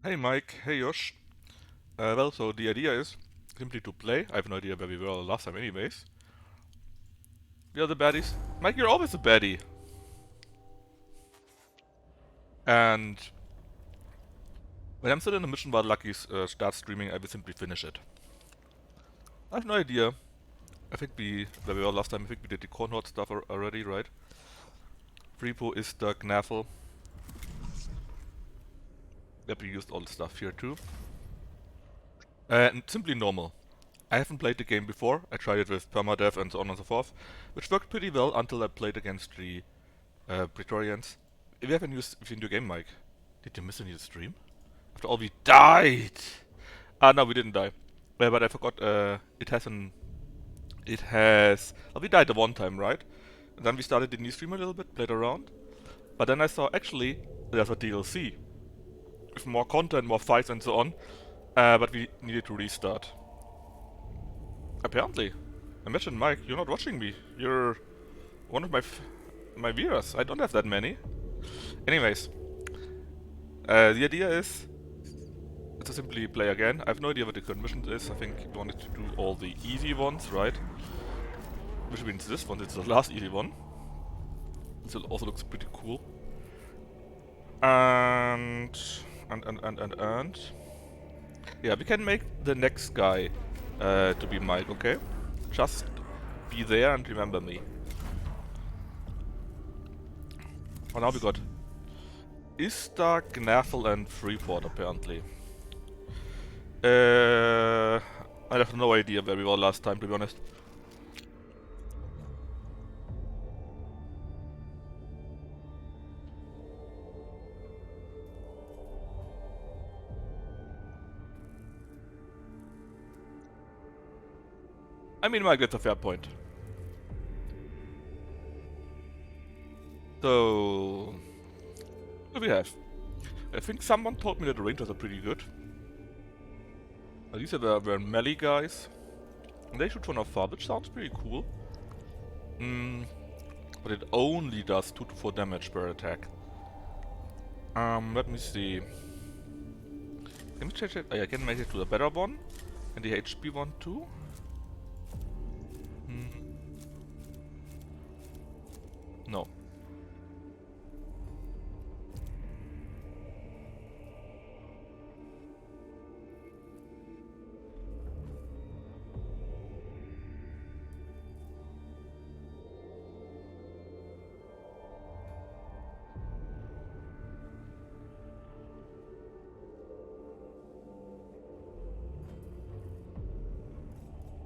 Hey Mike, hey Josh. So the idea is simply to play. I have no idea where we were last time anyways. We are the baddies. Mike, you're always a baddie. And when I'm still in a mission while Lucky starts streaming, I will simply finish it. I have no idea. I think where we were last time, I think we did the Cornhort stuff already, right? Repo is the Gnaffle. Yep, we used all the stuff here too. And simply normal. I haven't played the game before. I tried it with permadeath and so on and so forth, which worked pretty well until I played against the Praetorians. We have a new game, Mike. Did you miss a new stream? After all, we died! No, we didn't die. But I forgot, it has... Well, we died the one time, right? And then we started the new stream a little bit, played around. But then I saw, actually, there's a DLC. With more content, more fights and so on. But we needed to restart. Apparently. Imagine, Mike, you're not watching me. You're one of my viewers. I don't have that many. Anyways, the idea is to simply play again. I have no idea what the current mission is. I think we wanted to do all the easy ones, right? Which means this one is the last easy one. This also looks pretty cool. And yeah, we can make the next guy to be Mike, okay? Just be there and remember me. Oh, now we got Ista, Gnaffle and Freeport apparently. I have no idea where we were last time, to be honest. I mean, Mike, that's a fair point. So, what do we have? I think someone told me that the Rangers are pretty good. These were melee guys. And they shoot from afar, which sounds pretty cool. But it only does 2 to 4 damage per attack. Let me see. Can we change it? I can make it to a better one. And the HP one too. No.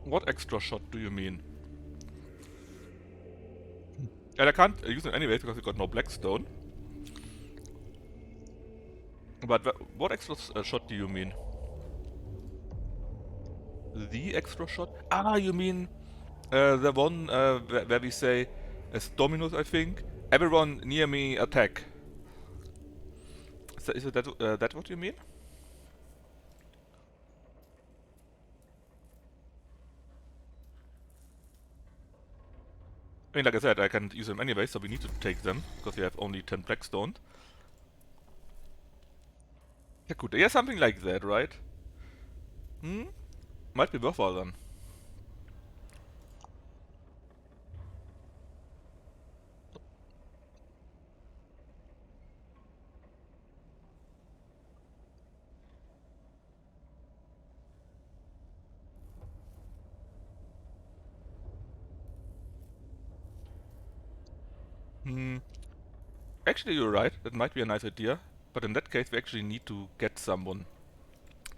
What extra shot do you mean? And I can't use it anyway because I got no Blackstone. But what extra shot do you mean? The extra shot? Ah, you mean the one where we say, as Dominus, I think, everyone near me attack. Is that what you mean? I mean, like I said, I can use them anyway, so we need to take them, because we have only 10 Blackstone. Yeah, good. Yeah, something like that, right? Might be worthwhile then. Actually, you're right. That might be a nice idea. But in that case, we actually need to get someone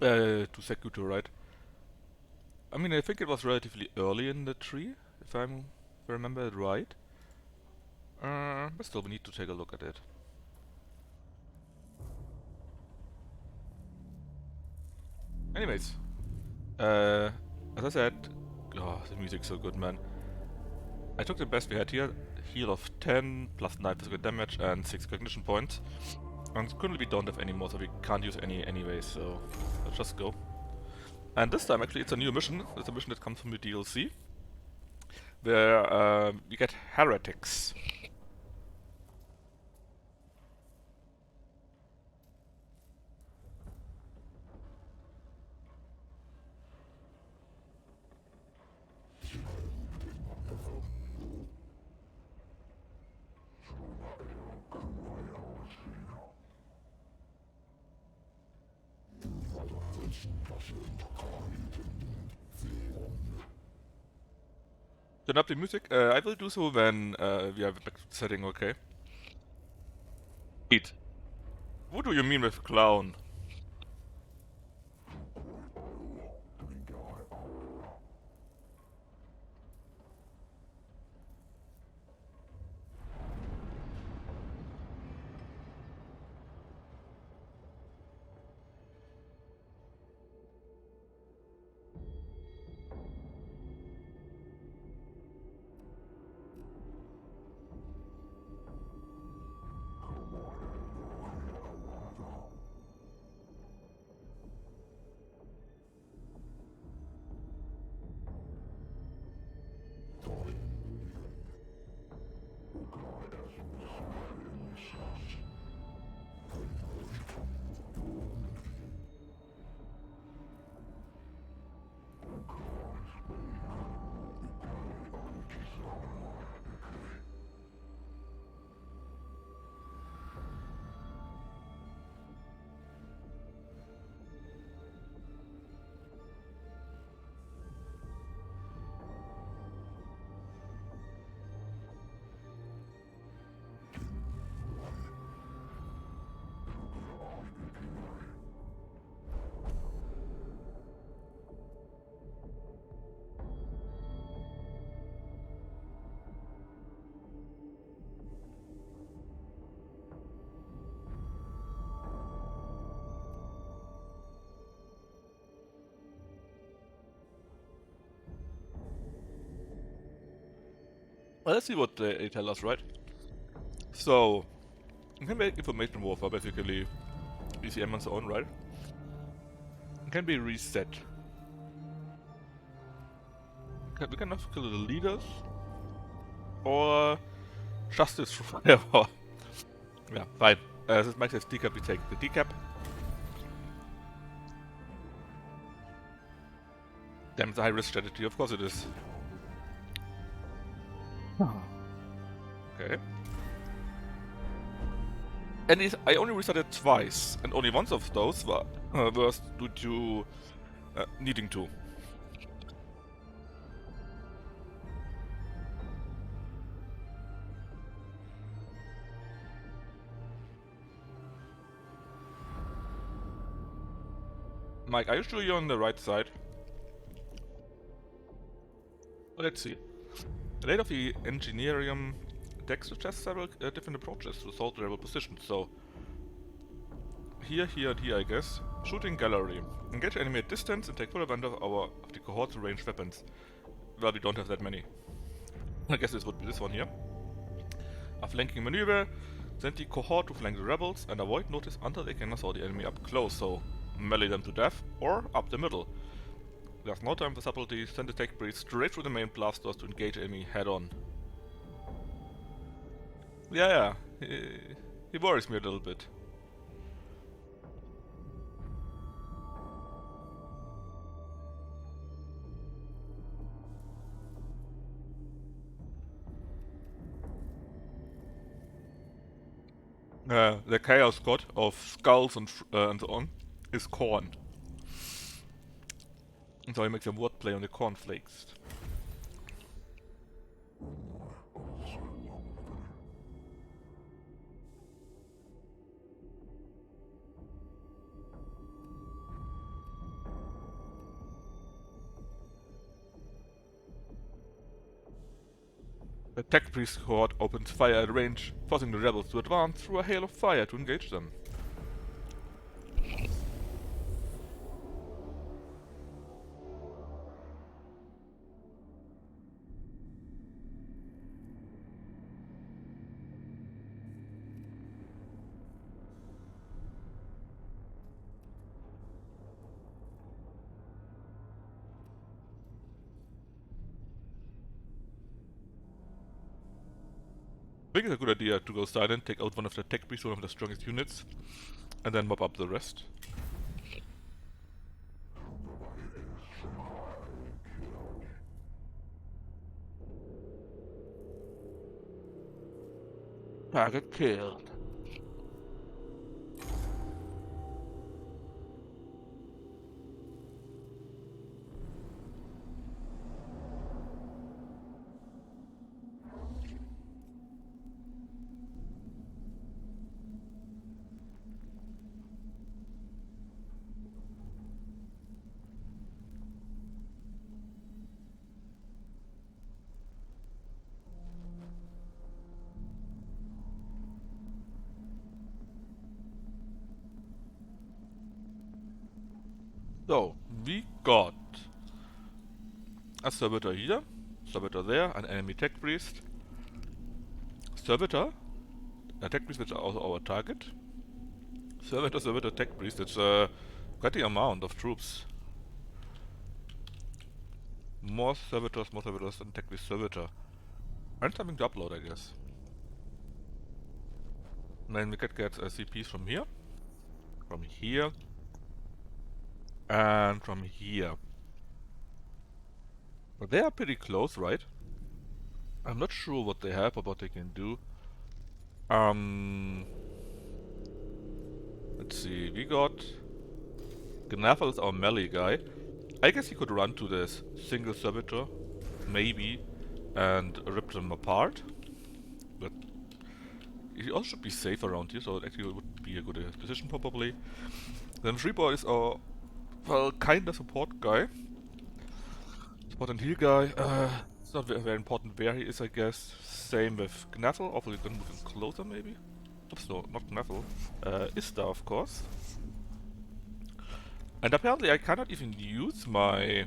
to Secuto, right? I mean, I think it was relatively early in the tree, if I remember it right. But still, we need to take a look at it. Anyways, as I said, oh, the music's so good, man. I took the best we had here, heal of 10, plus 9 physical damage, and 6 cognition points. And currently we don't have any more, so we can't use any anyway, so let's just go. And this time, actually, it's a new mission. It's a mission that comes from the DLC, where we get heretics. Turn up the music. I will do so when we are back to the setting, okay? Eat. What do you mean with clown? Well, let's see what they tell us, right? So, you can make information warfare, basically ECM on its own, right? It can be reset. We can also kill the leaders, or justice forever. Yeah, fine. This makes us decap, we take the decap. Damn, it's a high risk strategy, of course it is. Okay. And I only restarted twice, and only once of those was due to needing to. Mike, are you sure you're on the right side? Well, let's see. The late of the Engineering deck suggests several different approaches to solve the rebel positions, so here, and here, I guess. Shooting gallery. Engage enemy at distance and take full advantage of the cohort's ranged weapons. Well, we don't have that many. I guess this would be this one here. A flanking maneuver. Send the cohort to flank the rebels and avoid notice until they can assault the enemy up close, so melee them to death or up the middle. There's no time for subtlety. Send the tech breeze straight through the main blast doors to engage enemy head on. Yeah, he worries me a little bit. The chaos god of skulls and so on is corn. And so he makes a wordplay on the cornflakes. The tech priest horde opens fire at range, forcing the rebels to advance through a hail of fire to engage them. I think it's a good idea to go silent, take out one of the tech priests, one of the strongest units, and then mop up the rest. Target killed. I So, we got a servitor here, servitor there, an enemy tech priest, servitor, a tech priest which is also our target, servitor, servitor, tech priest. It's quite the amount of troops. More servitors than tech priest servitor. And something to upload, I guess. And then we could get CPs from here, and from here. But they are pretty close, right? I'm not sure what they have or what they can do. Let's see, we got Gnaffle is our melee guy. I guess he could run to this single servitor, maybe, and rip them apart. But he also should be safe around here, so it actually would be a good decision probably. Then Freeboy is our, well, kinda support guy. Support and heal guy. It's not very important where he is, I guess. Same with Gnaffle, although you can move him closer maybe. Oops, no, not Gnaffle. Ista, of course. And apparently I cannot even use my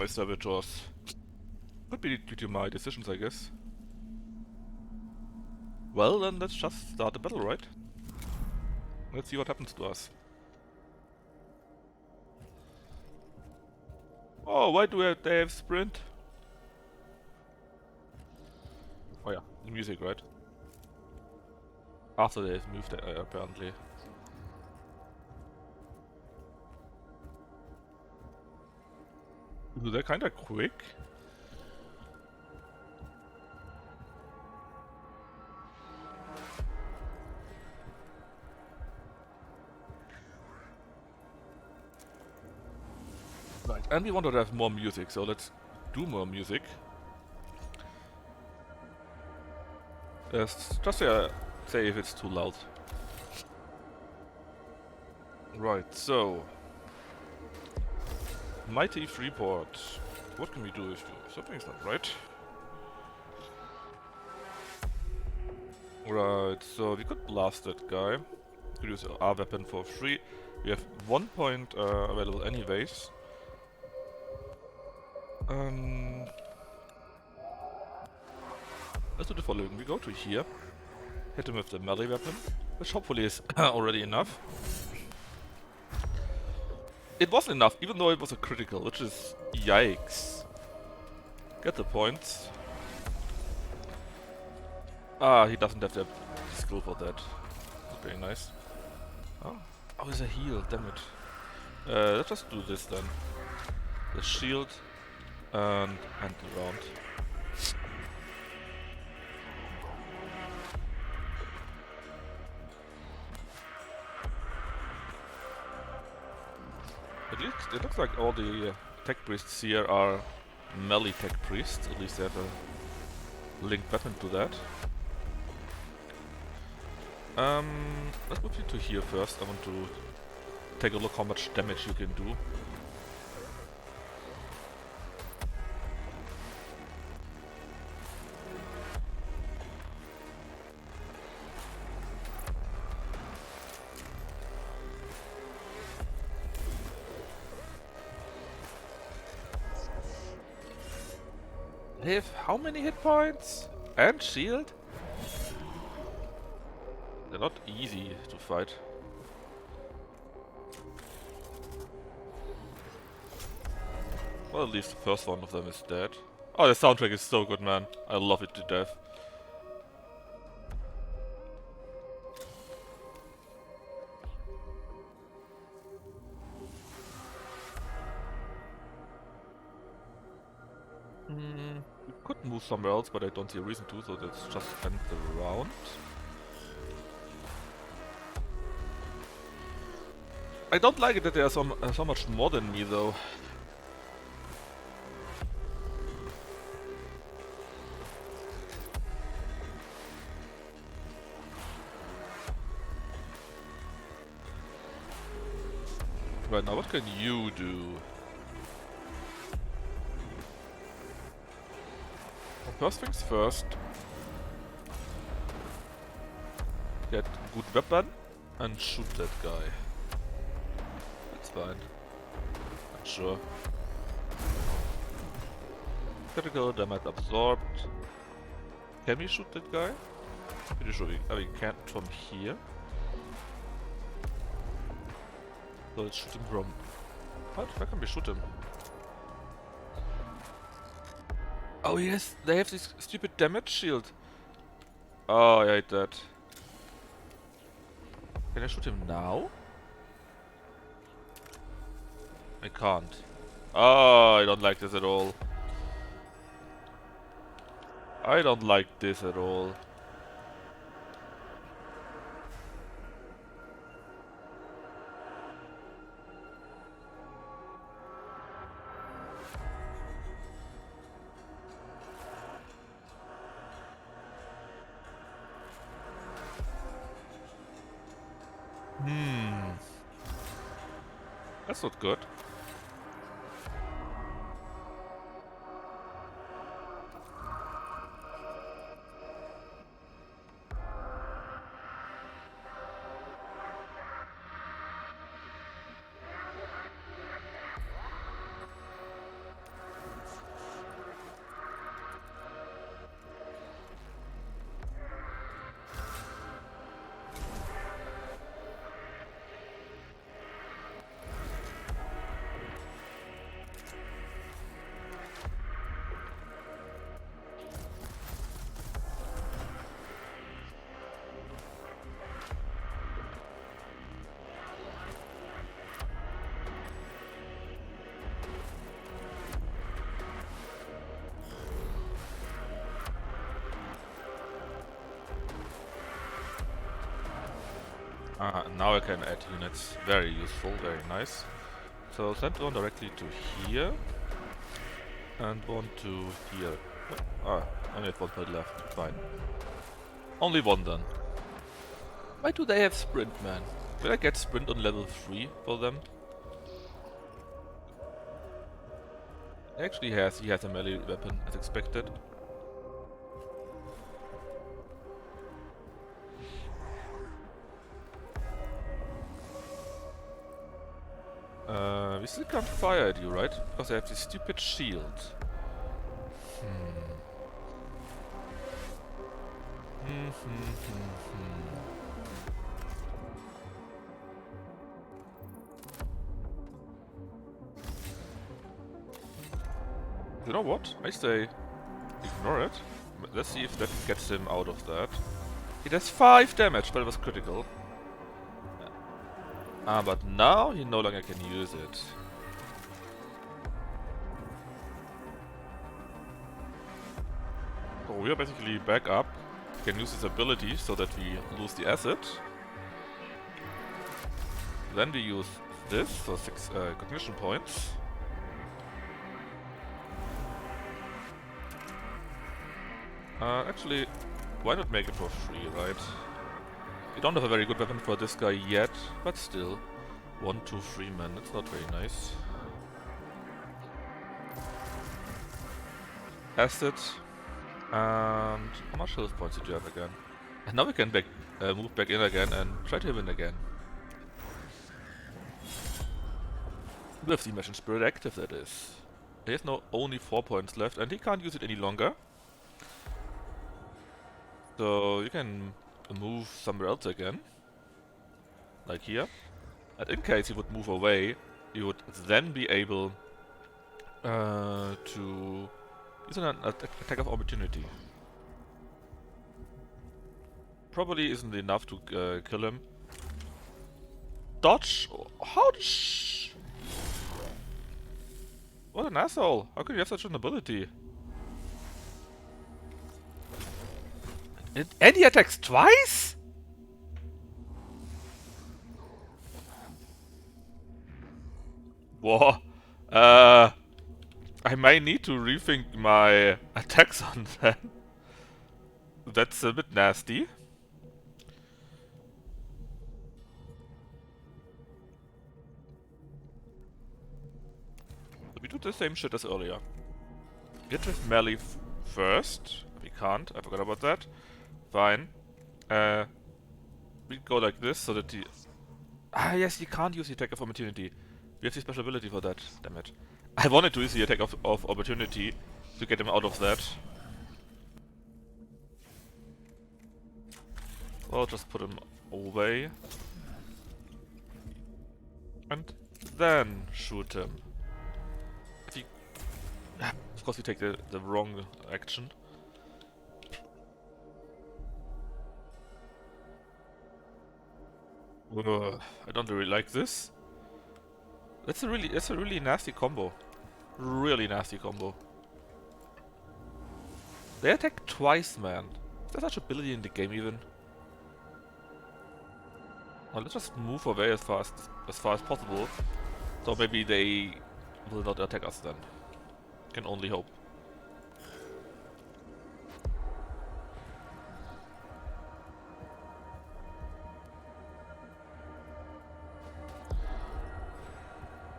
servitors. Could be due to my decisions, I guess. Well, then let's just start the battle, right? Let's see what happens to us. Oh, why do they have sprint? Oh yeah, the music, right? After they've moved, apparently. Ooh, they're kinda quick. Right, and we want to have more music, so let's do more music. Just say if it's too loud. Right, so... Mighty Freeport. What can we do if something's not right? Right, so we could blast that guy. Could use our weapon for free. We have 1 point available anyways. Let's do the following. We go to here, hit him with the melee weapon, which hopefully is already enough. It wasn't enough, even though it was a critical, which is yikes. Get the points. Ah, he doesn't have the skill for that. That's very nice. Oh, it's a heal, damn it. Let's just do this then. The shield and end the round. It looks like all the tech priests here are melee tech priests. At least they have a linked weapon to that. Let's move you to here first. I want to take a look how much damage you can do. They have how many hit points? And shield? They're not easy to fight. Well, at least the first one of them is dead. Oh, the soundtrack is so good, man. I love it to death. We could move somewhere else, but I don't see a reason to, so let's just end the round. I don't like it that they are so much more than me, though. Right, now what can you do? Well, first things first. Get good weapon and shoot that guy. That's fine. Sure. Critical damage absorbed. Can we shoot that guy? Pretty sure we can't from here. So let's shoot him from... What? Where can we shoot him? Oh yes, they have this stupid damage shield. Oh, I hate that. Can I shoot him now? I can't. Oh, I don't like this at all. I don't like this at all. That's not good. Now I can add units. Very useful, very nice. So send one directly to here. And one to here. Only have one point left. Fine. Only one then. Why do they have sprint, man? Will I get sprint on level 3 for them? Actually he has a melee weapon as expected. We still can't fire at you, right? Because I have this stupid shield. You know what? I say ignore it. Let's see if that gets him out of that. He does 5 damage, but it was critical. But now he no longer can use it. So we are basically back up. We can use his ability so that we lose the acid. Then we use this for 6 cognition points. Actually, why not make it for free, right? We don't have a very good weapon for this guy yet, but still. 1, 2, 3 men, that's not very nice. Acid. And how much health points did you have again? And now we can move back in again and try to win again. With the Mission Spirit active, that is. He has now only 4 points left and he can't use it any longer. So you can move somewhere else again. Like here. And in case he would move away, you would then be able to use an attack of opportunity. Probably isn't enough to kill him. Dodge? How did What an asshole! How could you have such an ability? And he attacks twice? Whoa. I might need to rethink my attacks on that. That's a bit nasty. We do the same shit as earlier. Get with melee first. We can't, I forgot about that. Fine. We go like this so that he... yes, he can't use the attack of opportunity. We have the special ability for that, damn it. I wanted to use the attack of opportunity to get him out of that. Well, just put him away. And then shoot him. If he... Of course we take the wrong action. Ugh, I don't really like this. That's a really nasty combo. Really nasty combo. They attack twice, man. Is there such ability in the game even? Well, let's just move away as far as possible. So maybe they will not attack us then. Can only hope.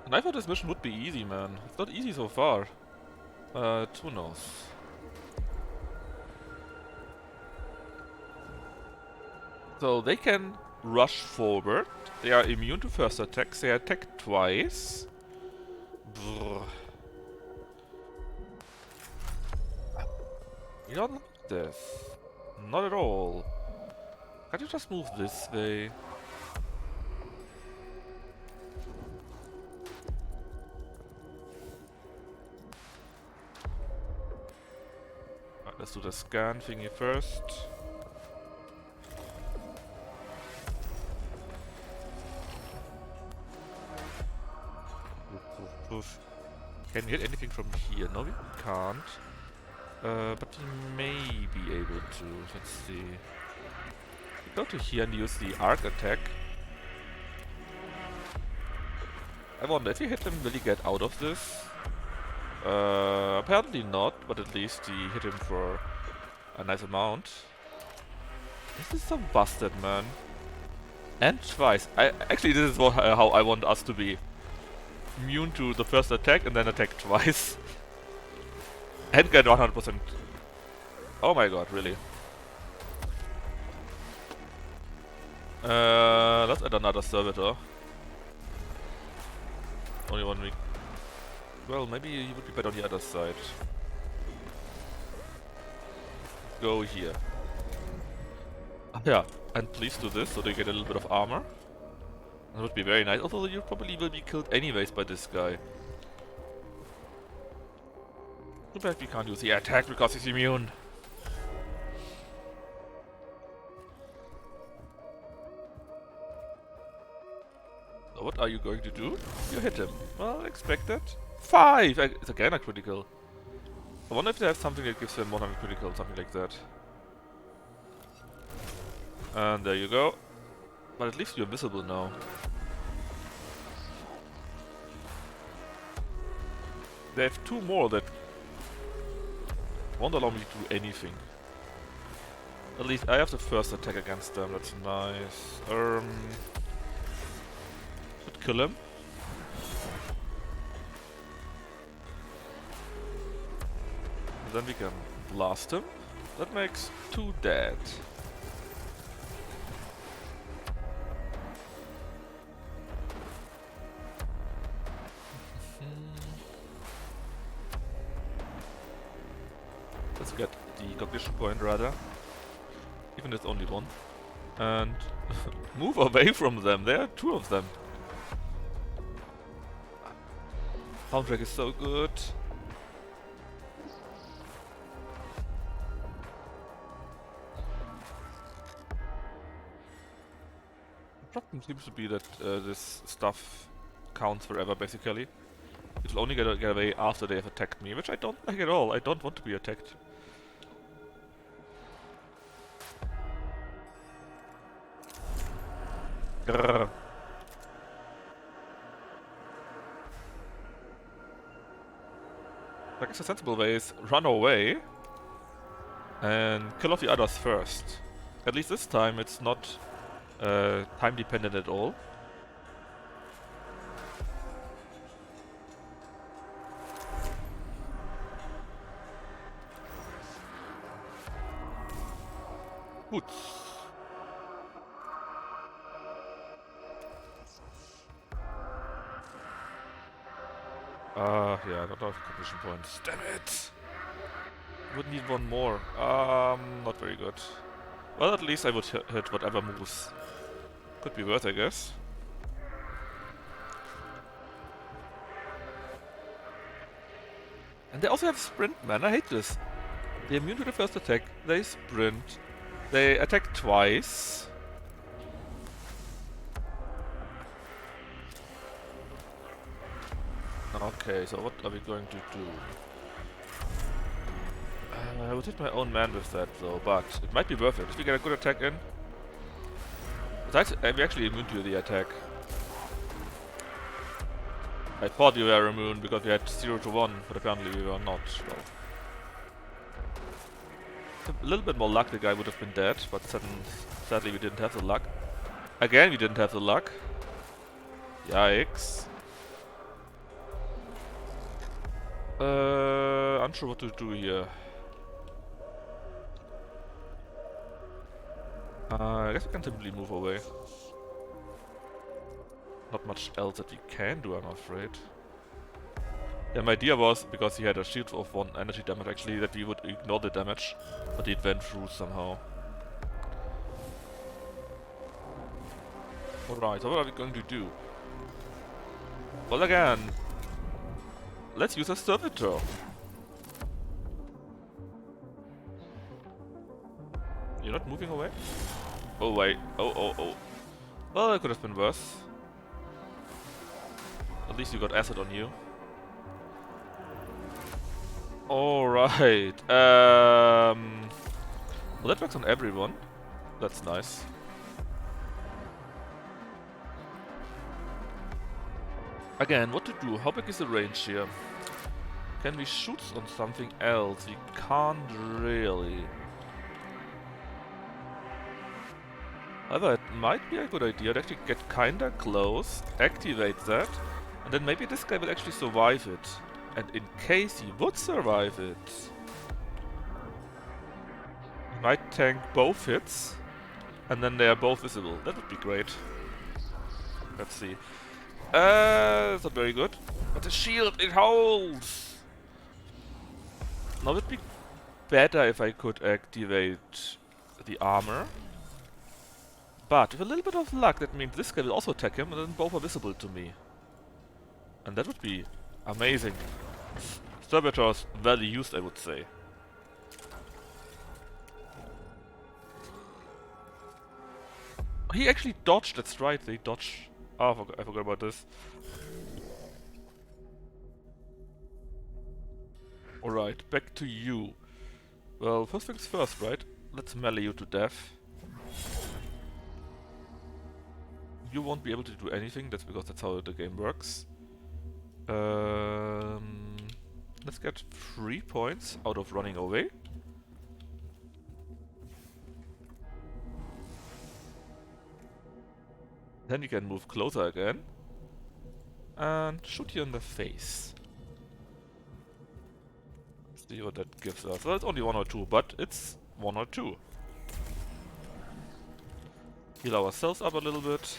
And I thought this mission would be easy, man. It's not easy so far. Who knows? So they can rush forward. They are immune to first attacks. They attack twice. Brr. You don't like this. Not at all. Can't you just move this way? Right, let's do the scan thingy first. Can we hit anything from here? No, we can't. But we may be able to. Let's see. We go to here and use the arc attack. I wonder if you hit him, will he get out of this? Apparently not, but at least he hit him for a nice amount. This is so busted, man. And twice. Actually, this is how I want us to be. Immune to the first attack and then attack twice. And get 100%. Oh my god, really. Let's add another servitor. Only 1 week. Well, maybe he would be better on the other side. Go here. Yeah, and please do this so they get a little bit of armor. That would be very nice, although you probably will be killed anyways by this guy. Too bad we can't use the attack because he's immune. So what are you going to do? You hit him. Well, expected. 5! It's again a critical. I wonder if they have something that gives him 100 critical, something like that. And there you go. But at least you're visible now. They have 2 more that won't allow me to do anything. At least I have the first attack against them, that's nice. Should kill him. And then we can blast him. That makes 2 dead. Let's get the cognition point rather. Even if it's only 1. And move away from them. There are 2 of them. Soundtrack is so good. The problem seems to be that this stuff counts forever basically. It will only get away after they have attacked me, which I don't like at all. I don't want to be attacked. Grrr. I guess the sensible way is run away and kill off the others first. At least this time it's not time dependent at all. Gut. Yeah, I don't have cognition points. Damn it! Would need one more. Not very good. Well, at least I would hit whatever moves. Could be worth, I guess. And they also have sprint, man. I hate this. They're immune to the first attack. They sprint. They attack twice. Okay, so what are we going to do? I would hit my own man with that though, but it might be worth it. If we get a good attack in. Besides, we're actually immune to the attack. I thought we were immune because we had 0 to 1, but apparently we were not. Well, a little bit more luck, the guy would have been dead, but sadly we didn't have the luck. Again, we didn't have the luck. Yikes. Unsure what to do here. I guess we can simply move away. Not much else that we can do, I'm afraid. Yeah, my idea was, because he had a shield of 1 energy damage actually, that we would ignore the damage, but it went through somehow. Alright, so what are we going to do? Well, again, let's use a servitor. You're not moving away? Oh wait, oh. Well, it could have been worse. At least you got acid on you. Alright, well that works on everyone. That's nice. Again, what to do? How big is the range here? Can we shoot on something else? We can't really. However, it might be a good idea to actually get kinda close, activate that, and then maybe this guy will actually survive it. And in case he would survive it, he might tank both hits, and then they are both visible. That would be great. Let's see. It's not very good. But the shield, it holds! Now it would be better if I could activate the armor. But with a little bit of luck, that means this guy will also attack him, and then both are visible to me. And that would be amazing. Servitors well used, I would say. He actually dodged, that's right, they dodged. Oh, I forgot about this. Alright, back to you. Well, first things first, right? Let's melee you to death. You won't be able to do anything, that's because that's how the game works. Let's get 3 points out of running away. Then you can move closer again. And shoot you in the face. See what that gives us. Well, it's only 1 or 2, but it's 1 or 2. Heal ourselves up a little bit.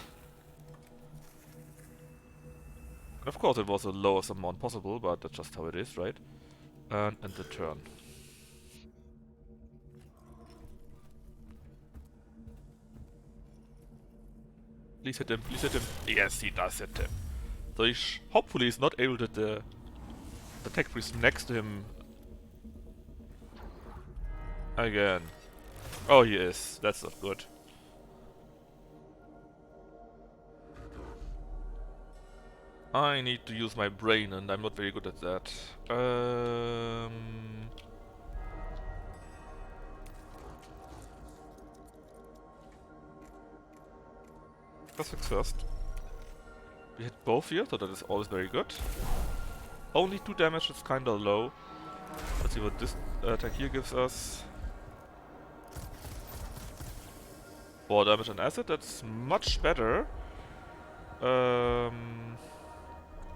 And of course it was the lowest amount possible, but that's just how it is, right? And end the turn. Please hit him, please hit him. Yes, he does hit him. So he hopefully is not able to the attack priest next to him again. Oh, he is. That's not good. I need to use my brain, and I'm not very good at that. First things first. We hit both here, so that is always very good. Only 2 damage is kinda low. Let's see what this attack here gives us. 4 damage on acid, that's much better.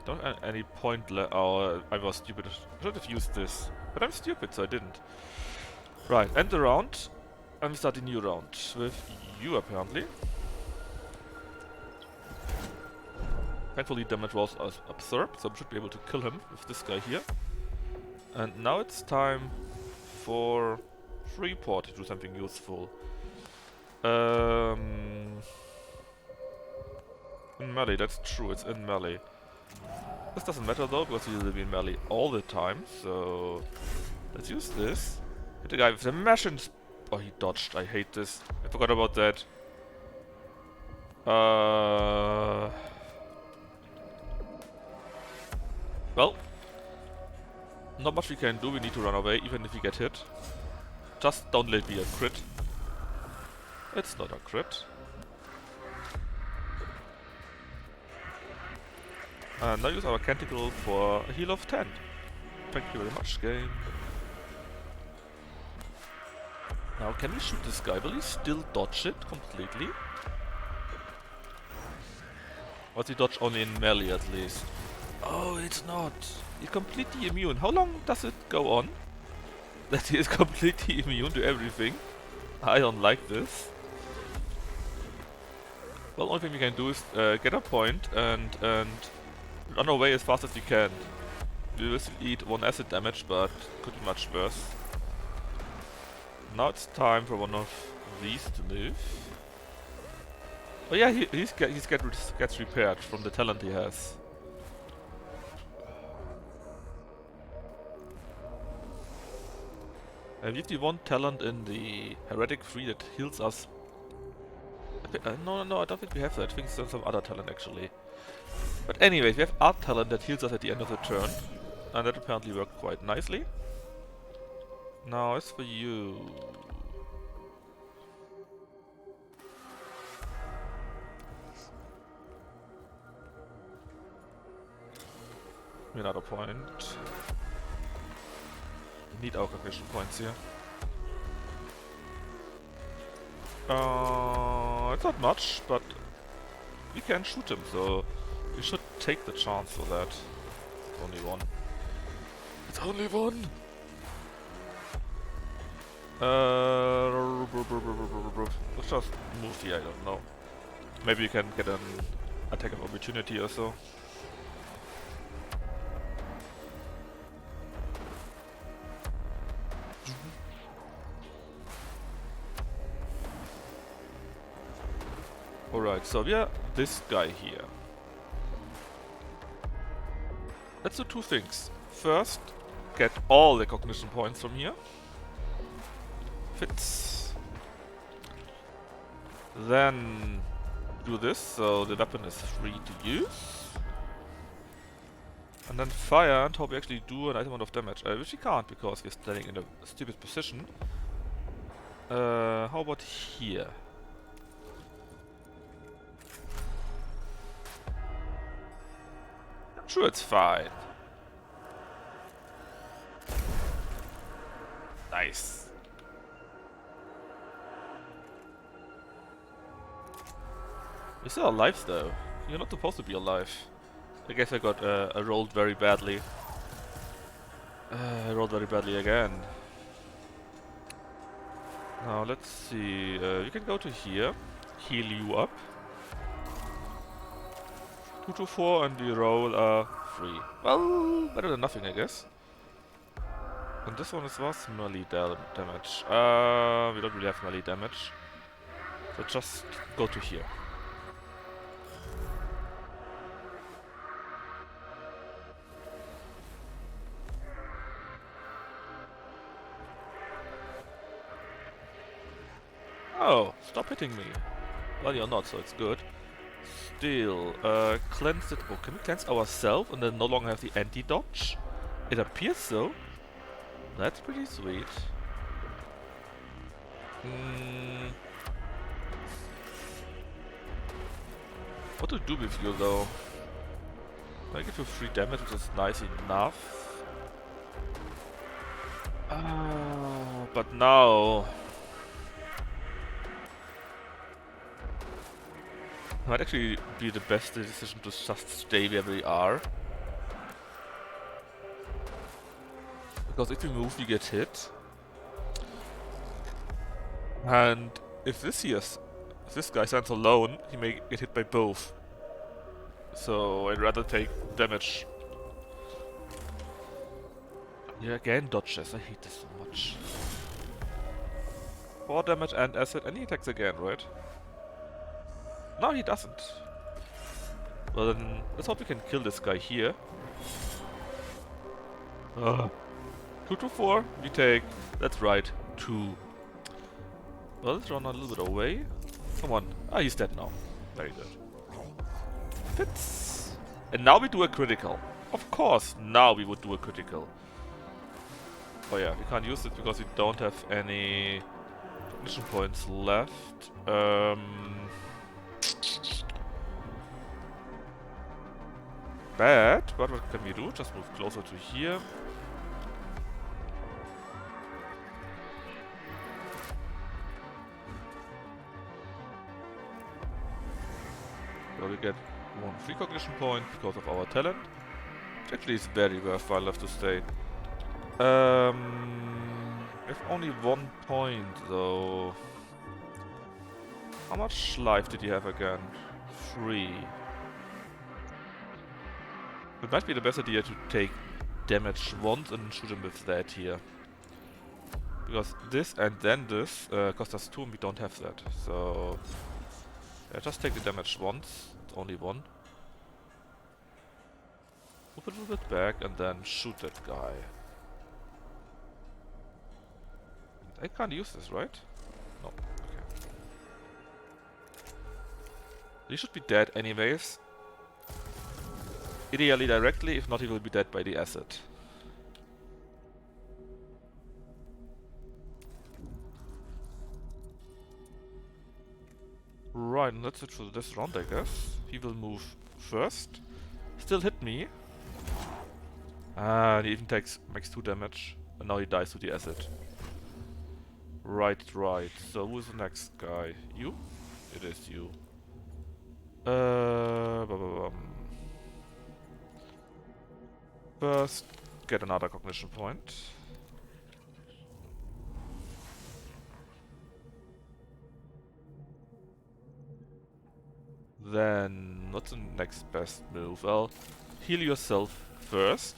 Don't have any point left. Oh, I was stupid. I should have used this. But I'm stupid, so I didn't. Right, end the round. And we start a new round with you, apparently. Thankfully damage was absorbed, so we should be able to kill him with this guy here. And now it's time for Freeport to do something useful. In melee, that's true, it's in melee. This doesn't matter though, because he'll be in melee all the time, so let's use this. Hit the guy with the mash and... Oh, he dodged, I hate this. I forgot about that. Well, not much we can do, we need to run away, even if we get hit. Just don't let it be a crit. It's not a crit. And now use our Canticle for a heal of 10. Thank you very much, game. Now, can we shoot this guy? Will he still dodge it completely? Or does he dodge only in melee at least? Oh, it's not. He's completely immune. How long does it go on? That he is completely immune to everything. I don't like this. Well, the only thing we can do is get a point and run away as fast as we can. We will still eat 1 acid damage, but could be much worse. Now it's time for one of these to move. Oh yeah, he gets repaired from the talent he has. We have the one talent in the Heretic 3 that heals us. No, I don't think we have that. I think it's some other talent actually. But anyways, we have Art talent that heals us at the end of the turn. And that apparently worked quite nicely. Now as for you... Another point. We need our cognition points here. It's not much, but we can shoot him, so we should take the chance for that. Only one. It's only one! Let's just move here, I don't know. Maybe you can get an attack of opportunity or so. Alright, so we are this guy here. Let's do two things. First, get all the cognition points from here. Fits. Then do this, so the weapon is free to use. And then fire and hope we actually do a nice amount of damage. Which we can't because we're standing in a stupid position. How about here? Sure, it's fine. Nice. You're still alive though. You're not supposed to be alive. I guess I got I rolled very badly. I rolled very badly again. Now let's see. You can go to here, heal you up. 2 to 4 and we roll 3. Well, better than nothing, I guess. And this one is was melee damage. We don't really have melee damage. So just go to here. Oh, stop hitting me. Well, you're not, so it's good. Still, cleanse it. Oh, can we cleanse ourselves and then no longer have the anti-dodge? It appears so. That's pretty sweet. What to do with you though? I give you 3 damage, which is nice enough. But now... might actually be the best decision to just stay where we are. Because if we move, we get hit. And if this guy stands alone, he may get hit by both. So I'd rather take damage. Yeah, again dodges. I hate this so much. 4 damage and acid, and he attacks again, right? No, he doesn't. Well then, let's hope we can kill this guy here. 2 to 4, we take, that's right, 2. Well, let's run a little bit away. Come on. Ah, he's dead now. Very good. Fits. And now we do a critical. Of course, now we would do a critical. Oh yeah, we can't use it because we don't have any mission points left. Bad, but what can we do? Just move closer to here. So we get 1 free cognition point because of our talent. Which actually is very worthwhile, I have to say. We have only 1 point though. How much life did he have again? 3. It might be the best idea to take damage once and shoot him with that here. Because this and then this cost us 2 and we don't have that. So yeah, just take the damage once. It's only 1. Move a little bit back and then shoot that guy. I can't use this, right? No. Okay. He should be dead anyways. Ideally directly, if not he will be dead by the acid. Right, and that's it for this round, I guess. He will move first. Still hit me. And he even makes 2 damage. And now he dies to the acid. Right. So who's the next guy? You? It is you. First, get another cognition point. Then, what's the next best move? Well, heal yourself first.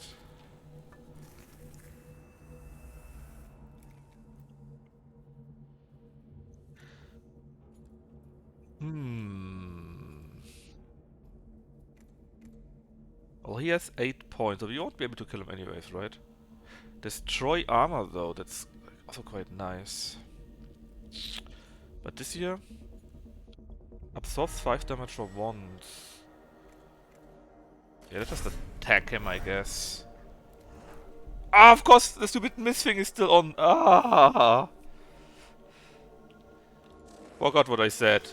Well, he has 8 points, so we won't be able to kill him anyways, right? Destroy armor, though, that's also quite nice. But this here absorbs 5 damage for once. Yeah, let's just attack him, I guess. Ah, of course, the stupid miss thing is still on. Ah! Forgot what I said.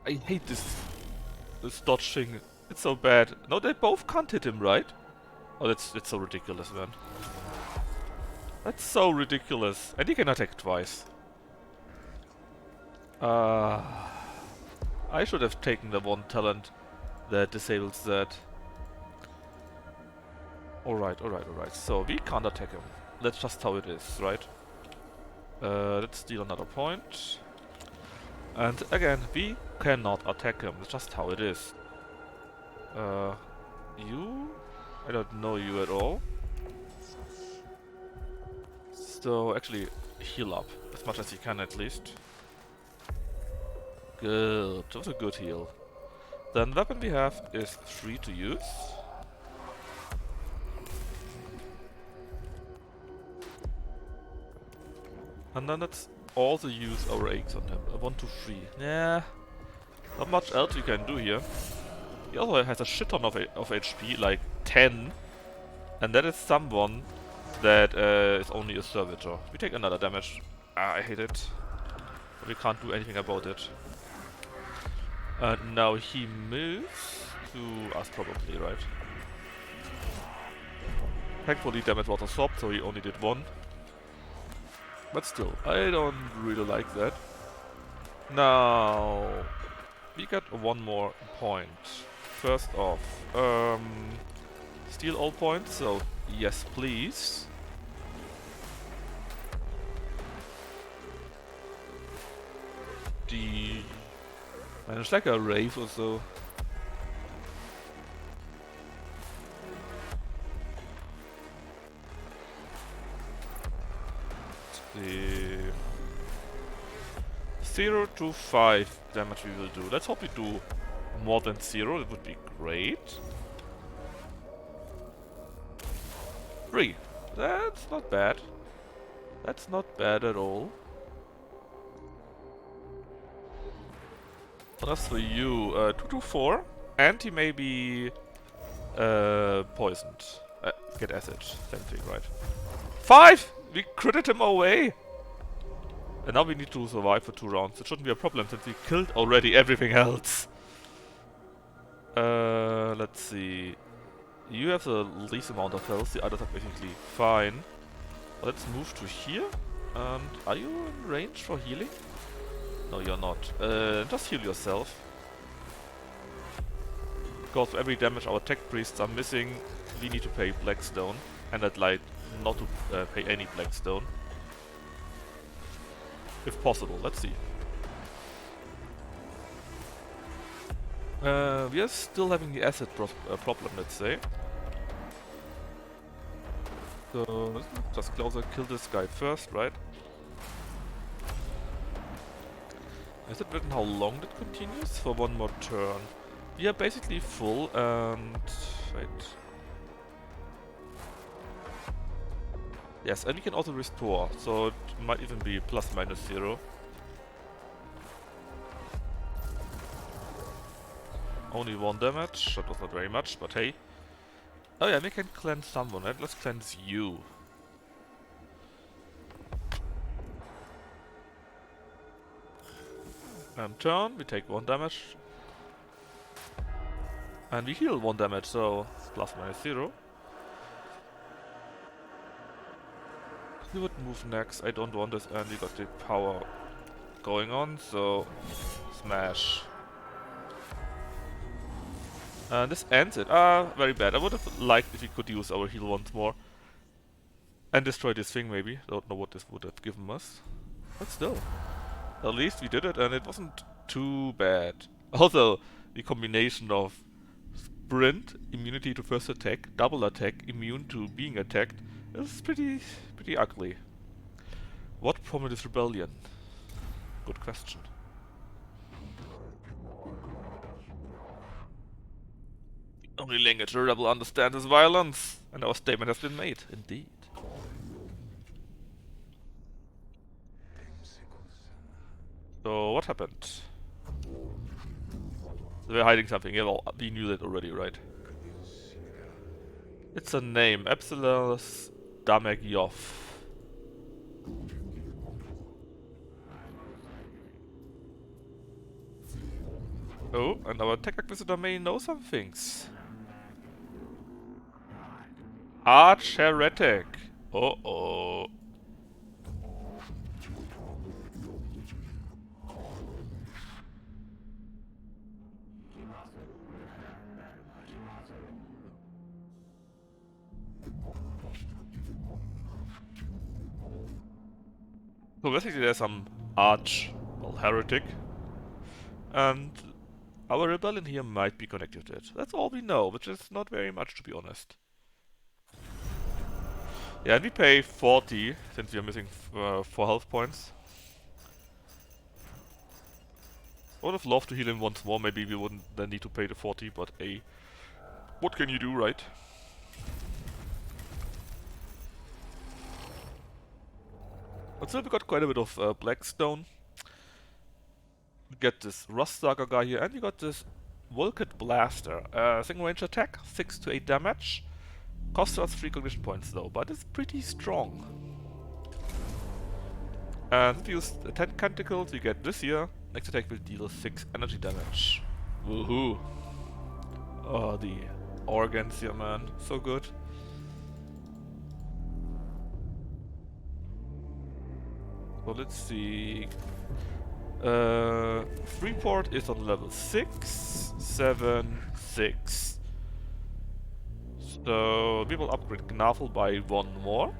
I hate this dodge thing. It's so bad. No, they both can't hit him, right? Oh, that's so ridiculous, man. That's so ridiculous. And he can attack twice. I should have taken the 1 talent that disables that. Alright. So we can't attack him. That's just how it is, right? Let's steal another point. And again, we cannot attack him. That's just how it is. You? I don't know you at all. So actually, heal up as much as you can at least. Good. That was a good heal. Then weapon we have is 3 to use. And then let's also use our eggs on him. 1 to 3. Yeah. Not much else we can do here. He also has a shit ton of HP, like 10. And that is someone that is only a servitor. We take another damage. Ah, I hate it. But we can't do anything about it. And now he moves to us probably, right? Thankfully damage was absorbed, so he only did 1. But still, I don't really like that. Now, we get 1 more point. First off, steal all points, so yes please. And it's like a rave or so. The 0 to 5 damage we will do. Let's hope we do more than 0, it would be great. 3. That's not bad. That's not bad at all. What else for you? 2 to 4. And he may be poisoned. Get acid. Same thing, right? 5! We critted him away! And now we need to survive for 2 rounds. It shouldn't be a problem since we killed already everything else. Let's see. You have the least amount of health, the others are basically fine. Let's move to here. And are you in range for healing? No, you're not. Just heal yourself. Because for every damage our tech priests are missing, we need to pay Blackstone. And I'd like not to pay any Blackstone. If possible, let's see. We are still having the acid problem, let's say. So, let's just closer kill this guy first, right? Is it written how long that continues? For 1 more turn. We are basically full and... wait. Yes, and we can also restore, so it might even be ±0. Only 1 damage, that was not very much, but hey. Oh yeah, we can cleanse someone, right? Let's cleanse you. Turn, we take 1 damage. And we heal 1 damage, so ±0. We would move next. I don't want this, and we got the power going on, so smash. And this ends it. Very bad. I would have liked if we could use our heal once more. And destroy this thing, maybe. Don't know what this would have given us. But still. At least we did it, and it wasn't too bad. Also, the combination of sprint, immunity to first attack, double attack, immune to being attacked, is pretty ugly. What promoted this rebellion? Good question. Only language that will understand is violence, and our statement has been made, indeed. So, what happened? They're hiding something. Yeah, well, we knew that already, right? It's a name. Epsilon Damek Yoff. Oh, and our tech acquisitor may know some things. Arch Heretic. Uh-oh. So basically there's some heretic. And our rebellion here might be connected to it. That's all we know, which is not very much, to be honest. Yeah, and we pay 40, since we are missing 4 health points. I would have loved to heal him once more, maybe we wouldn't then need to pay the 40, but hey, what can you do, right? But still we got quite a bit of Blackstone. We get this Rust Saga guy here, and we got this Vulcan Blaster. Single range attack, 6 to 8 damage. Costs us 3 cognition points though, but it's pretty strong. And if we use 10 Canticles, we get this here. Next attack will deal 6 energy damage. Woohoo! Oh, the organs here, man. So good. So let's see. Freeport is on level 6, 7, 6. So we will upgrade Gnafel by 1 more.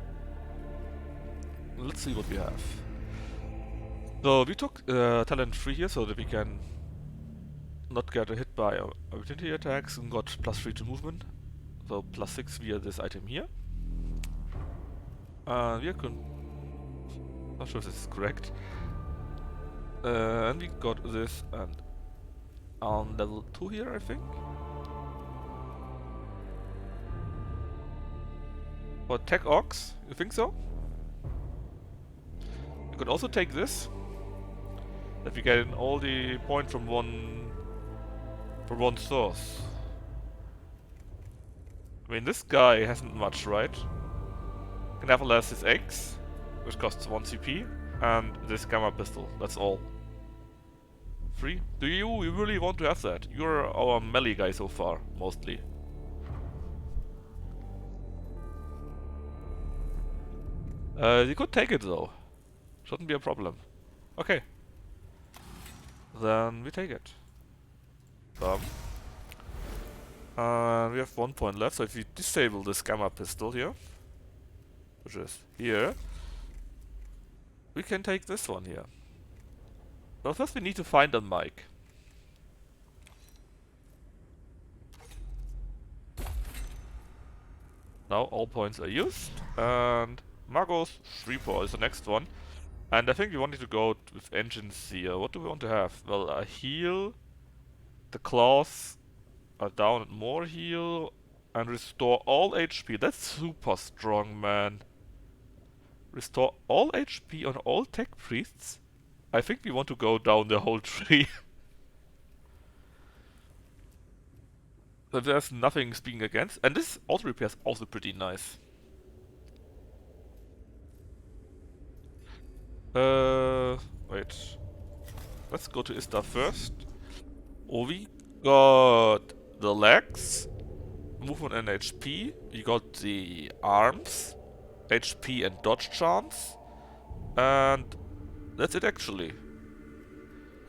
Let's see what we have. So we took talent 3 here so that we can not get hit by opportunity attacks and got +3 to movement. So +6 via this item here. We could... Not sure if this is correct. And we got this and on level 2 here, I think. For Tech Ox, you think so? You could also take this. That we get in all the points from one source. I mean, this guy hasn't much, right? Nevertheless, his eggs, which costs 1 CP, and this gamma pistol. That's all. 3? Do you really want to have that? You're our melee guy so far, mostly. You could take it though. Shouldn't be a problem. Okay. Then we take it. We have 1 point left, so if we disable this gamma pistol here, which is here, we can take this one here. But first we need to find a mic. Now all points are used, and Magos Reaper is the next one. And I think we wanted to go with engines here. What do we want to have? Well, a heal, the claws are down and more heal, and restore all HP. That's super strong, man. Restore all HP on all tech priests? I think we want to go down the whole tree. But there's nothing speaking against. And this auto repair is also pretty nice. Wait. Let's go to Ista first. Oh, we got the legs, movement and HP. We got the arms, HP and dodge chance. And that's it actually.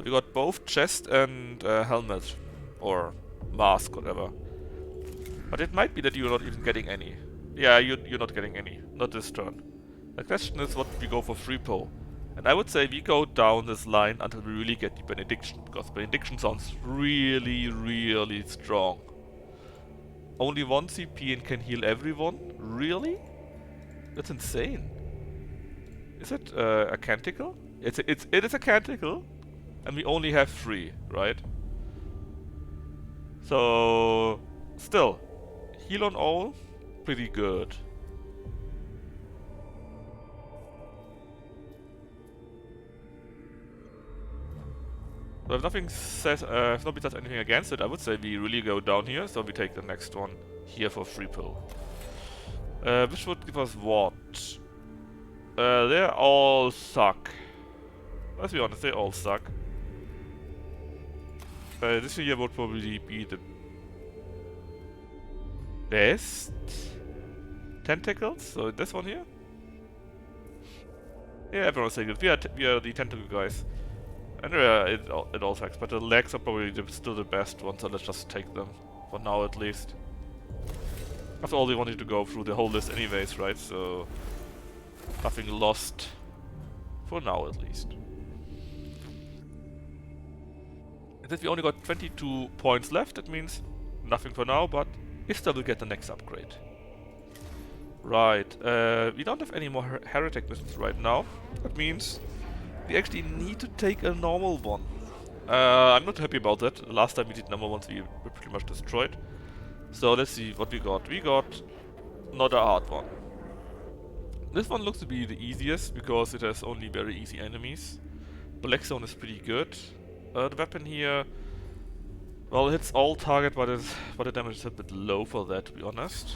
We got both chest and helmet. Or mask, whatever. But it might be that you're not even getting any. Yeah, you're not getting any. Not this turn. The question is what we go for repo. And I would say we go down this line until we really get the benediction, because benediction sounds really, really strong. Only 1 CP and can heal everyone? Really? That's insane. Is it a canticle? It is a canticle, and we only have 3, right? So still, heal on all, pretty good. So if nobody says anything against it, I would say we really go down here, so we take the next one here for free pill. Which would give us what? They all suck. Let's be honest, they all suck. This here would probably be the best tentacles. So this one here. Yeah, everyone's saying it. We are the tentacle guys. And it all sucks, but the legs are probably still the best ones, so let's just take them. For now at least. After all, we wanted to go through the whole list anyways, right? So nothing lost. For now at least. And since we only got 22 points left, that means nothing for now, but Ista will get the next upgrade. Right, we don't have any more heretic missions right now. That means we actually need to take a normal one. I'm not happy about that. Last time we did normal ones, we were pretty much destroyed. So let's see what we got. We got not a hard one. This one looks to be the easiest because it has only very easy enemies. Black Zone is pretty good. The weapon here, well, it hits all target, but the damage is a bit low for that, to be honest.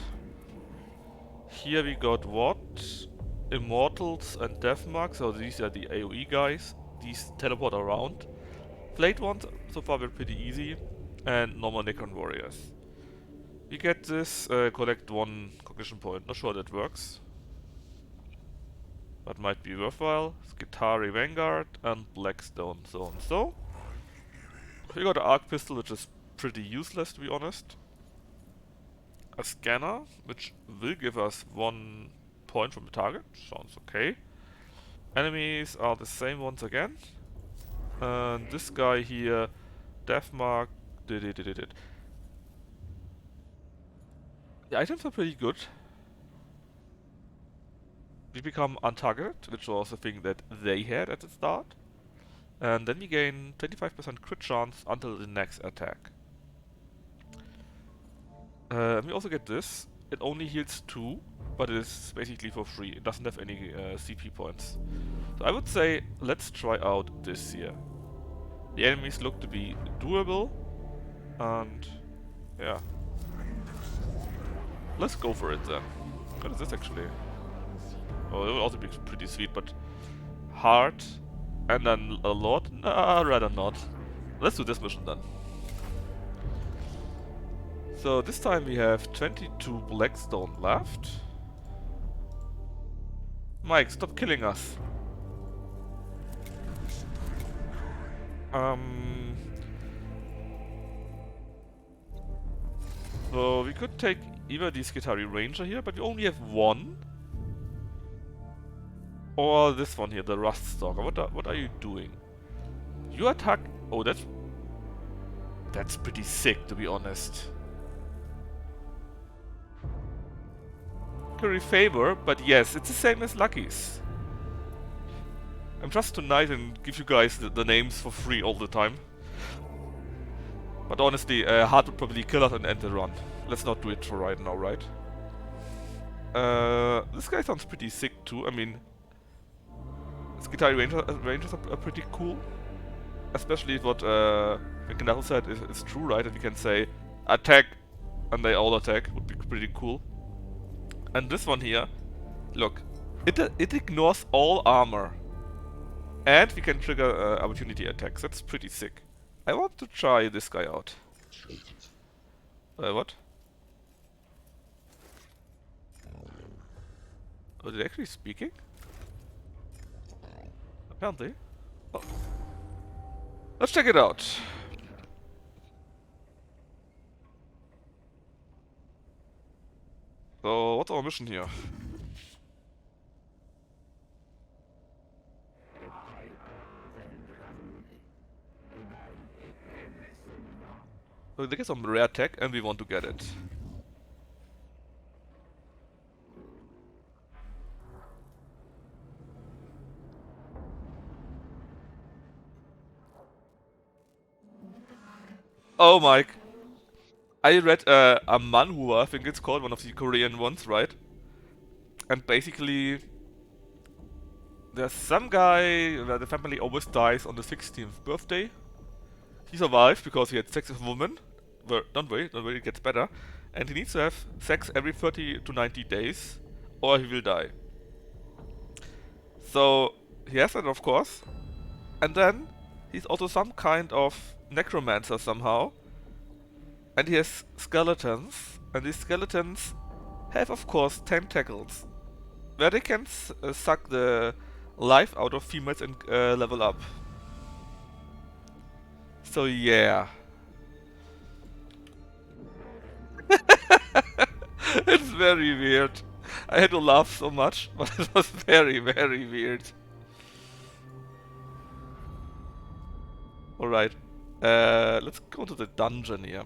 Here we got what? Immortals and Deathmark, so these are the AoE guys. These teleport around. Blade ones so far were pretty easy. And normal Necron warriors. We get this, collect 1 cognition point. Not sure that works. But might be worthwhile. Skitari Vanguard and Blackstone, so and so. We got an arc pistol, which is pretty useless, to be honest. A scanner, which will give us 1 point from the target. Sounds okay. Enemies are the same once again. And this guy here, Deathmark, The items are pretty good. We become untargeted, which was the thing that they had at the start. And then we gain 25% crit chance until the next attack. We also get this. It only heals 2, but it is basically for free. It doesn't have any CP points. So I would say, let's try out this here. The enemies look to be doable, and yeah. Let's go for it then. What is this actually? Oh, it will also be pretty sweet, but hard, and then a lot? Nah, rather not. Let's do this mission then. So this time we have 22 blackstone left. Mike, stop killing us. So we could take either the Skitari Ranger here, but we only have one. Or this one here, the Rust Stalker. What are you doing? You attack... Oh, that's pretty sick, to be honest. Curry favor, but yes, it's the same as Lucky's. I'm just too nice and give you guys the names for free all the time. But honestly, Hard would probably kill us and end the run. Let's not do it for right now, right? This guy sounds pretty sick too. I mean, Skitari Rangers are pretty cool. Especially if what Mechanicus said is true, right? That we can say, attack, and they all attack. Would be pretty cool. And this one here, look, it ignores all armor. And we can trigger opportunity attacks. That's pretty sick. I want to try this guy out. What? Oh, they're actually speaking? Apparently. Oh. Let's check it out. So, what's our mission here? So they get some rare tech and we want to get it. Oh, Mike. I read a manhwa, I think it's called, one of the Korean ones, right? And basically, there's some guy where the family always dies on the 16th birthday. He survived because he had sex with a woman. Well, don't worry, it gets better. And he needs to have sex every 30 to 90 days, or he will die. So, he has that, of course. And then, he's also some kind of necromancer somehow. And he has skeletons. And these skeletons have, of course, tentacles. Where they can suck the life out of females and level up. So, yeah. It's very weird. I had to laugh so much, but it was very, very weird. Alright. Let's go to the dungeon here.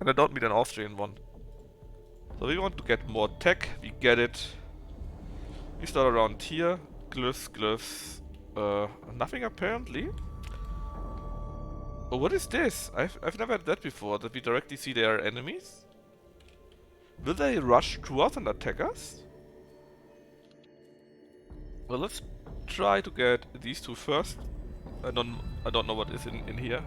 And I don't mean an Austrian one. So we want to get more tech, we get it. We start around here. Glyphs. Nothing apparently. Oh, what is this? I've never had that before, that we directly see their enemies. Will they rush to us and attack us? Well, let's try to get these two first. I don't know what is in here.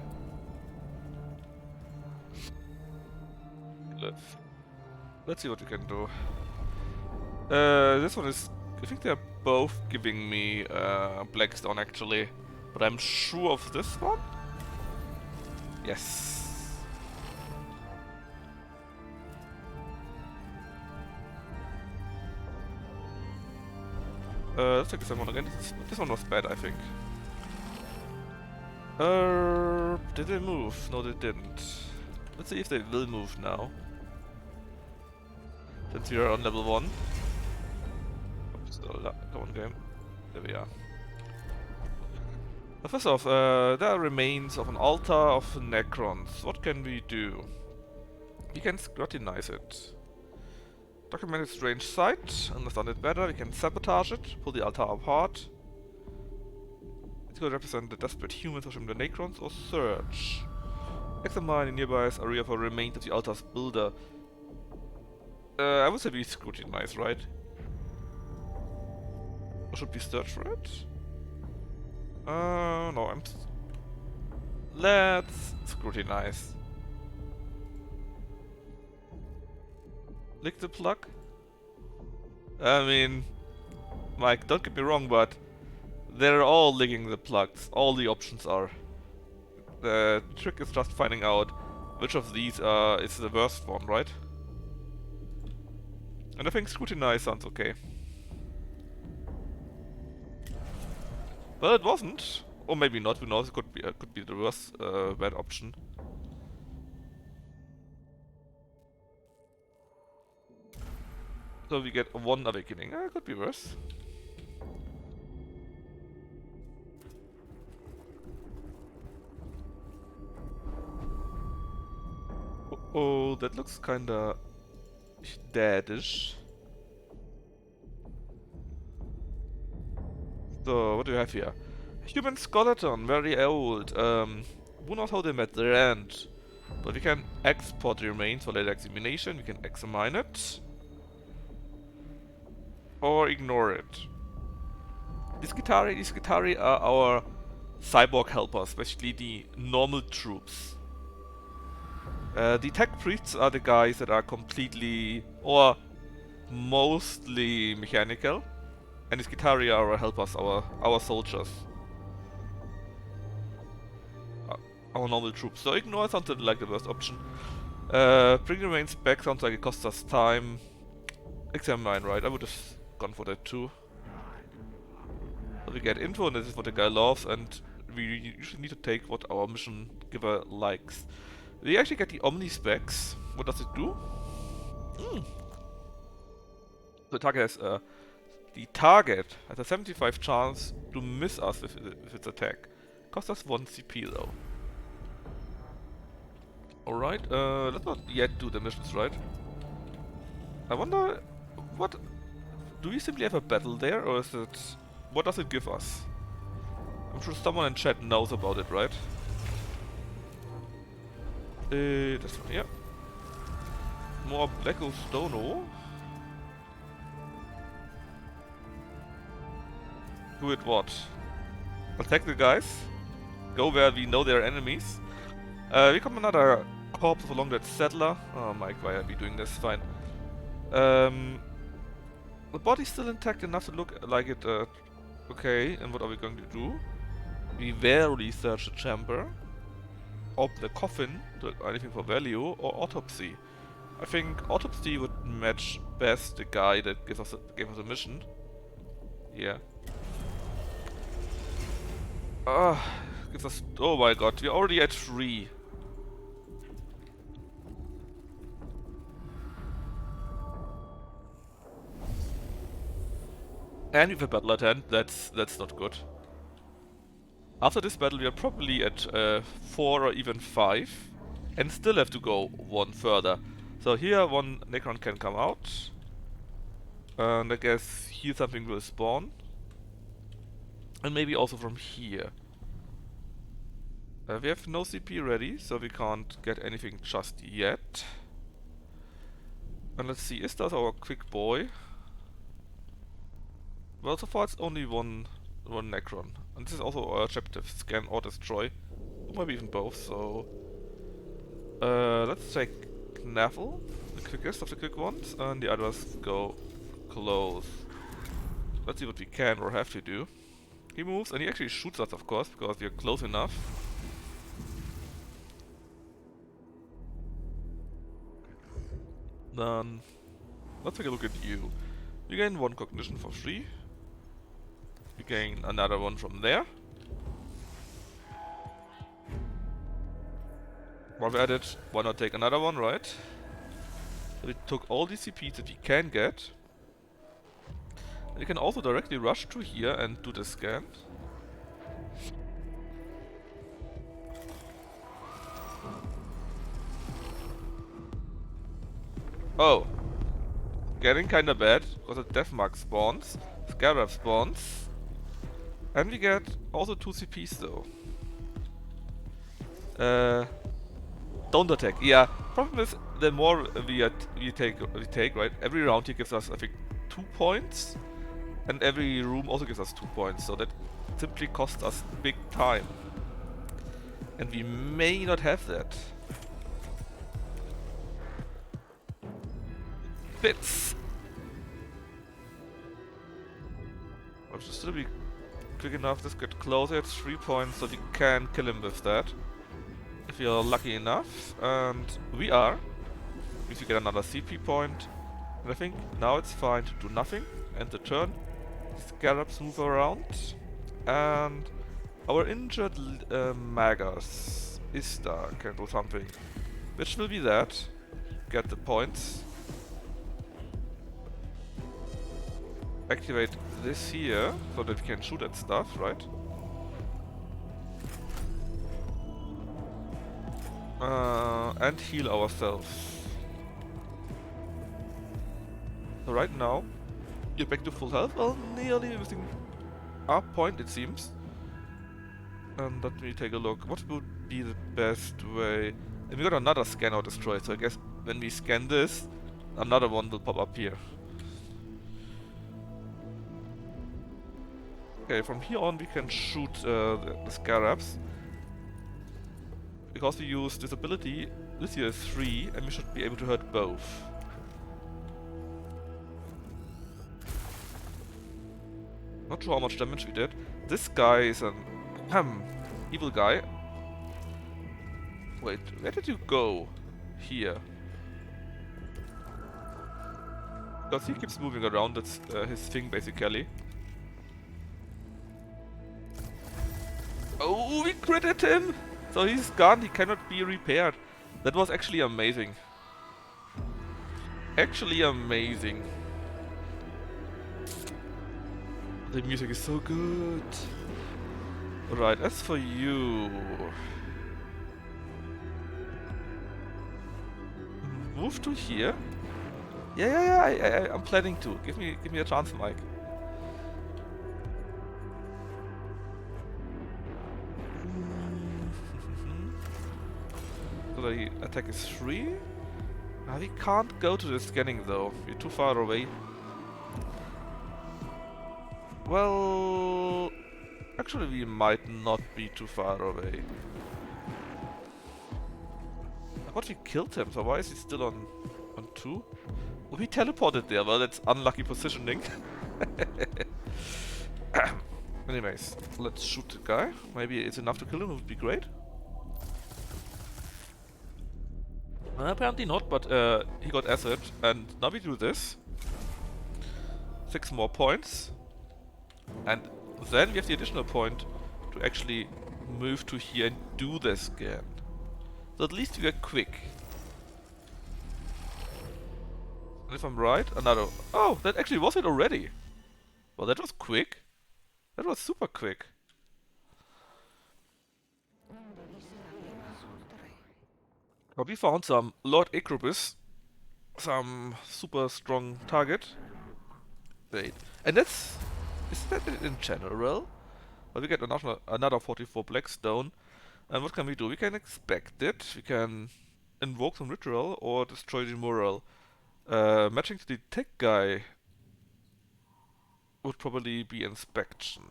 Let's see what we can do. This one is... I think they're both giving me Blackstone actually. But I'm sure of this one? Yes. Let's take this one again. This one was bad, I think. Did they move? No, they didn't. Let's see if they will move now. Since we are on level 1. Oops, come on, game. There we are. First off, there are remains of an altar of Necrons. What can we do? We can scrutinize it. Document its strange site, understand it better, we can sabotage it, pull the altar apart. It could represent the desperate humans from the Necrons, or search. Examine the nearby area for remains of the altar's builder. I would say we scrutinize, right? Or should we search for it? No, let's scrutinize. Lick the plug? I mean, Mike, don't get me wrong, but they're all licking the plugs. All the options are. The trick is just finding out which of these is the worst one, right? And I think scrutinize sounds okay. Well, it wasn't. Or maybe not, who knows, it could be the worst bad option. So we get one awakening. It could be worse. Oh, that looks kinda deadish. So, what do we have here? Human skeleton, very old. Who knows how they met their end? But we can export the remains for later examination. We can examine it. Or ignore it. These Gitari are our cyborg helpers, especially the normal troops. The tech priests are the guys that are completely, or mostly mechanical. And these Gitari are our helpers, our soldiers. Our normal troops. So ignore sounds like the worst option. Bring the remains back sounds like it costs us time. Examine, right? I would have gone for that too. So we get info, and this is what the guy loves, and we usually need to take what our mission giver likes. We actually get the Omni specs. What does it do? The target has a 75 chance to miss us with its attack. Costs us 1 CP though. Alright, let's not yet do the missions, right? I wonder, what... Do we simply have a battle there, or is it... What does it give us? I'm sure someone in chat knows about it, right? This one here. More Black Stono. Do it what? Attack the guys. Go where we know they're enemies. We come another corpse of a long dead settler. Oh Mike, why are we doing this? Fine. The body's still intact enough to look like it. Okay, and what are we going to do? We rarely search the chamber. Open the coffin, do anything for value, or autopsy. I think autopsy would match best the guy that gave us a mission. Yeah. Gives us. Oh my god, we're already at 3. And with a battle at hand, that's not good. After this battle we are probably at 4 or even 5. And still have to go one further. So here one Necron can come out. And I guess here something will spawn. And maybe also from here. We have no CP ready, so we can't get anything just yet. And let's see, is that our quick boy? Well, so far it's only one Necron. And this is also our objective, scan or destroy. Or maybe even both, so... let's take Knaffle, the quickest of the quick ones, and the others go close. Let's see what we can or have to do. He moves, and he actually shoots us, of course, because we are close enough. Then, let's take a look at you. You gain 1 cognition for free. You gain another one from there. While we're at it, why not take another one, right? So we took all the CPs that we can get. And we can also directly rush to here and do the scan. Oh, getting kinda bad because a Deathmark spawns, Scarab spawns, and we get also 2 CPs though. Don't attack. Yeah. Problem is, the more we take, right? Every round here gives us, I think, 2 points, and every room also gives us 2 points. So that simply costs us big time, and we may not have that. Fits. I should still be quick enough. Let's get closer. It's 3 points, so we can kill him with that if we are lucky enough, and we are. Means we get another CP point. And I think now it's fine to do nothing. End the turn. Scarabs move around. And our injured Magus, Istar, can do something. Which will be that. Get the points. Activate this here, so that we can shoot at stuff, right? And heal ourselves. So right now, you're back to full health. Well, nearly missing a point, it seems. And let me take a look. What would be the best way? And we got another scan or destroy, so I guess when we scan this, another one will pop up here. Okay, from here on we can shoot the scarabs. Because we use this ability, this here is 3, and we should be able to hurt both. Not sure how much damage we did. This guy is an evil guy. Wait, where did you go? Here. Because he keeps moving around, that's his thing basically. Oh, we critted him! So he's gone, he cannot be repaired. That was actually amazing. Actually amazing. The music is so good. Right, as for you... Move to here. Yeah, I'm planning to. Give me a chance, Mike. So the attack is 3. We can't go to the scanning though. We're too far away. Well... Actually, we might not be too far away. I thought we killed him, so why is he still on 2? Oh, he teleported there, well that's unlucky positioning. Anyways, let's shoot the guy. Maybe it's enough to kill him, it would be great. Apparently not, but he got acid, and now we do this. 6 more points. And then we have the additional point to actually move to here and do the scan. So at least we are quick. And if I'm right, another... Oh, that actually was it already. Well, that was quick. That was super quick. But we found some Lord Acropis. Some super strong target. Wait. And that's... Is that in general? Well, we get another 44 Blackstone. And what can we do? We can expect it. We can invoke some ritual or destroy the mural. Matching to the tech guy would probably be inspection.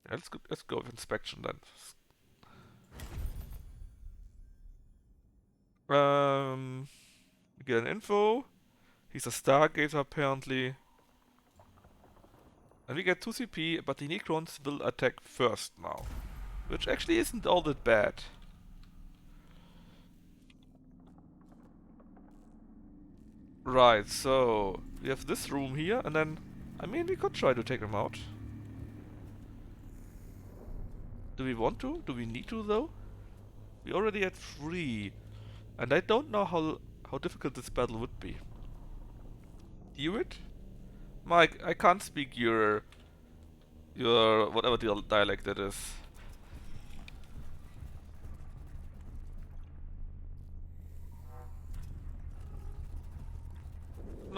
Yeah, let's go with inspection then. We get an info. He's a Stargazer apparently. And we get 2 CP, but the Necrons will attack first now. Which actually isn't all that bad. Right, so we have this room here, and then, I mean, we could try to take them out. Do we want to? Do we need to though? We already had 3. And I don't know how difficult this battle would be. Hear it? Mike, I can't speak your whatever dialect that is.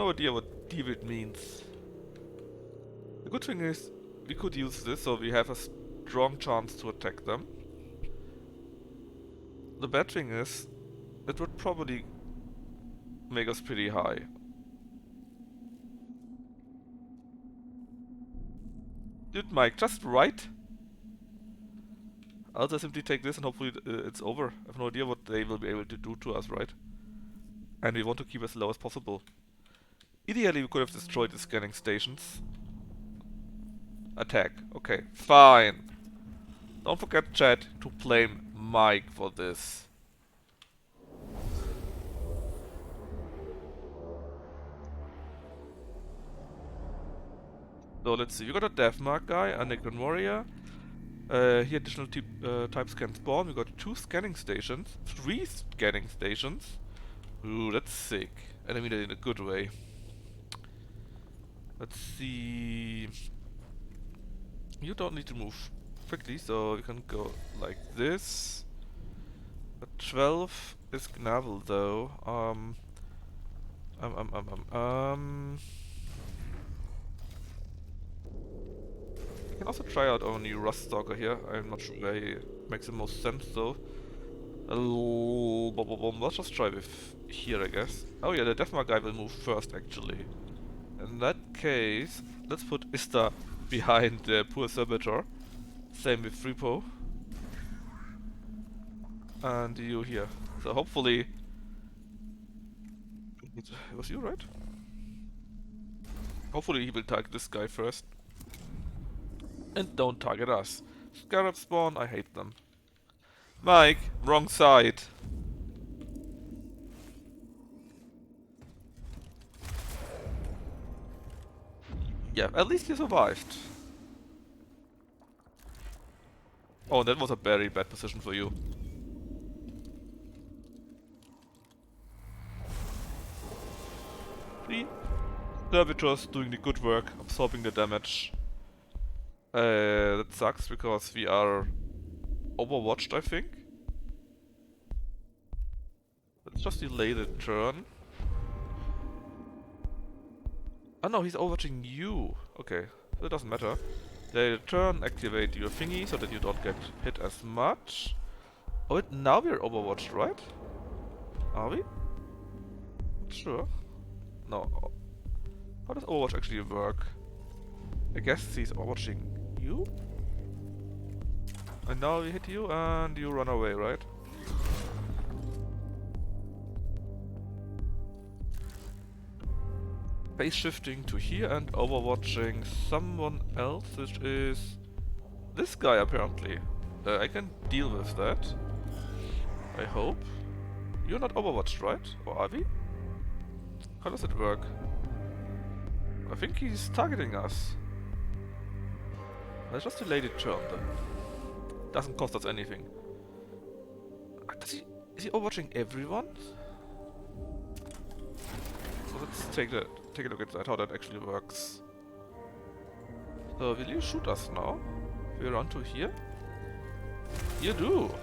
no idea what deviate means. The good thing is, we could use this so we have a strong chance to attack them. The bad thing is, it would probably make us pretty high. Dude, Mike, just right. I'll just simply take this and hopefully it's over. I have no idea what they will be able to do to us, right? And we want to keep as low as possible. Ideally, we could have destroyed the scanning stations. Attack. Okay, fine. Don't forget, chat, to blame Mike for this. So let's see, we got a Deathmark guy, a Necron Warrior. Here additional types can spawn. We got 2 scanning stations, 3 scanning stations. Ooh, that's sick. And I mean it in a good way. Let's see. You don't need to move quickly, so you can go like this. A 12 is Gnavel though. You can also try out our new Rust Stalker here. I'm not sure where he makes the most sense though. Let's just try with here, I guess. Oh yeah, the Deathmark guy will move first actually. In that case, let's put Ista behind the poor Servitor. Same with Freepo. And you here. So hopefully... It was you, right? Hopefully he will target this guy first. And don't target us. Scarab spawn, I hate them. Mike, wrong side. Yeah, at least you survived. Oh, that was a very bad position for you. See? Servitors doing the good work, absorbing the damage. That sucks because we are overwatched, I think. Let's just delay the turn. Oh no, he's overwatching you. Okay, so it doesn't matter. Delay the turn, activate your thingy so that you don't get hit as much. Oh, wait, now we're overwatched, right? Are we? Not sure. No. How does Overwatch actually work? I guess he's overwatching you? And now we hit you and you run away, right? Base shifting to here and overwatching someone else, which is this guy apparently. I can deal with that. I hope. You're not overwatched, right? Or are we? How does it work? I think he's targeting us. Let's just delay the turn then. Doesn't cost us anything. Is he overwatching everyone? So let's take a look at that, how that actually works. So will you shoot us now? We run to here? You do!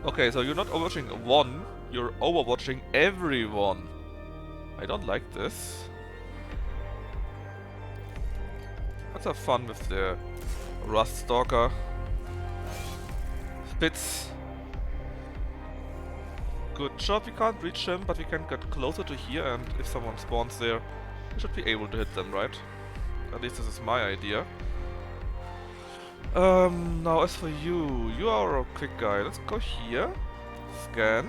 Okay, so you're not overwatching one, you're overwatching everyone. I don't like this. Let's have fun with the Rust Stalker. Spitz. Good job, we can't reach him, but we can get closer to here, and if someone spawns there, we should be able to hit them, right? At least this is my idea. Now as for you, you are a quick guy. Let's go here. Scan.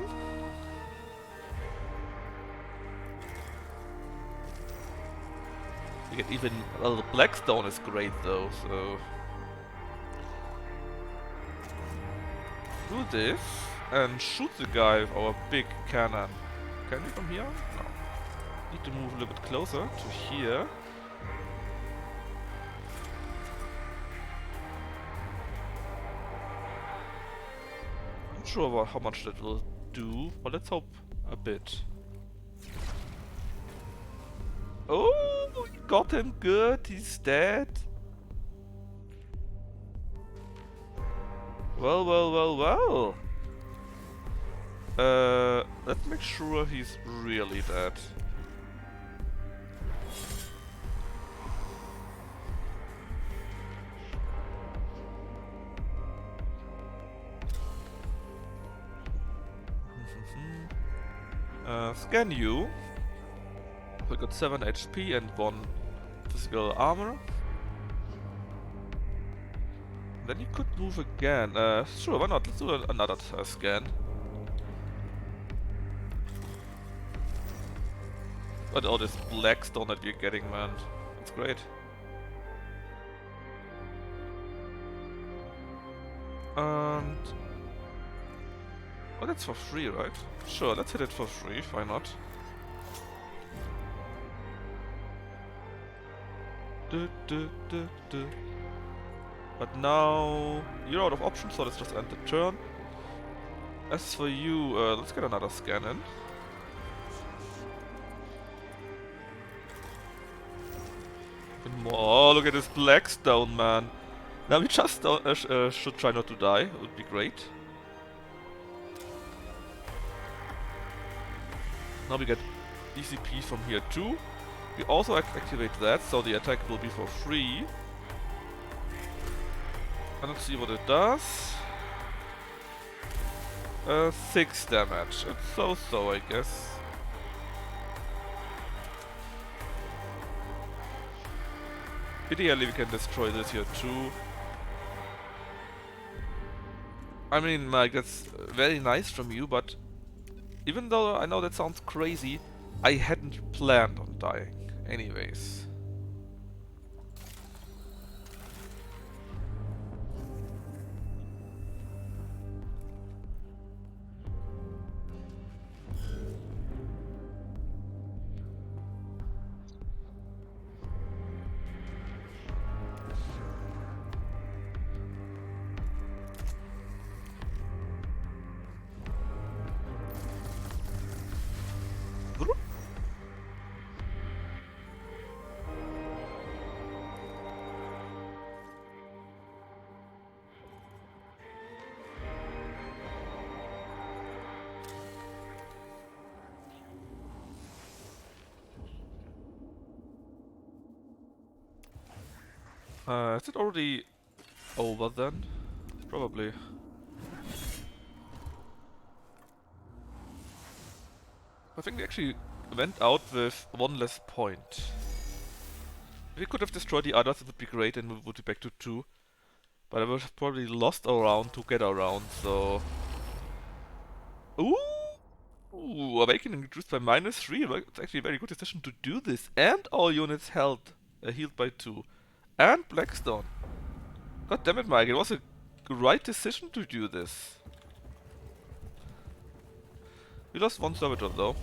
You get even... well, the Blackstone is great though, so... do this and shoot the guy with our big cannon. Can we from here? No. Need to move a little bit closer to here. Not sure about how much that will do, but let's hope a bit. Oh, we got him good, he's dead. Well, well, well, well. Let's make sure he's really dead. Scan you. We got 7 HP and 1 physical armor. Then you could move again. Sure, why not? Let's do another scan. But all this black stone that we're getting, man. It's great. And... oh, that's for free, right? Sure, let's hit it for free, why not? But now you're out of options, so let's just end the turn. As for you, let's get another scan in. Oh, look at this black stone, man. Now we just should try not to die. It would be great. Now we get DCP from here too. We also activate that, so the attack will be for free. And let's see what it does. 6 damage. It's so, I guess. Ideally we can destroy this here too. I mean, Mike, that's very nice from you, but even though I know that sounds crazy, I hadn't planned on dying anyways. Is it already over then? Probably. I think we actually went out with 1 less point. If we could have destroyed the others, it would be great and we would be back to 2. But I would have probably lost a round to get around, so... Ooh! Awakening reduced by -3. It's actually a very good decision to do this. And all units healed by 2. And Blackstone. God damn it, Mike, it was a right decision to do this. We lost 1 servitor though.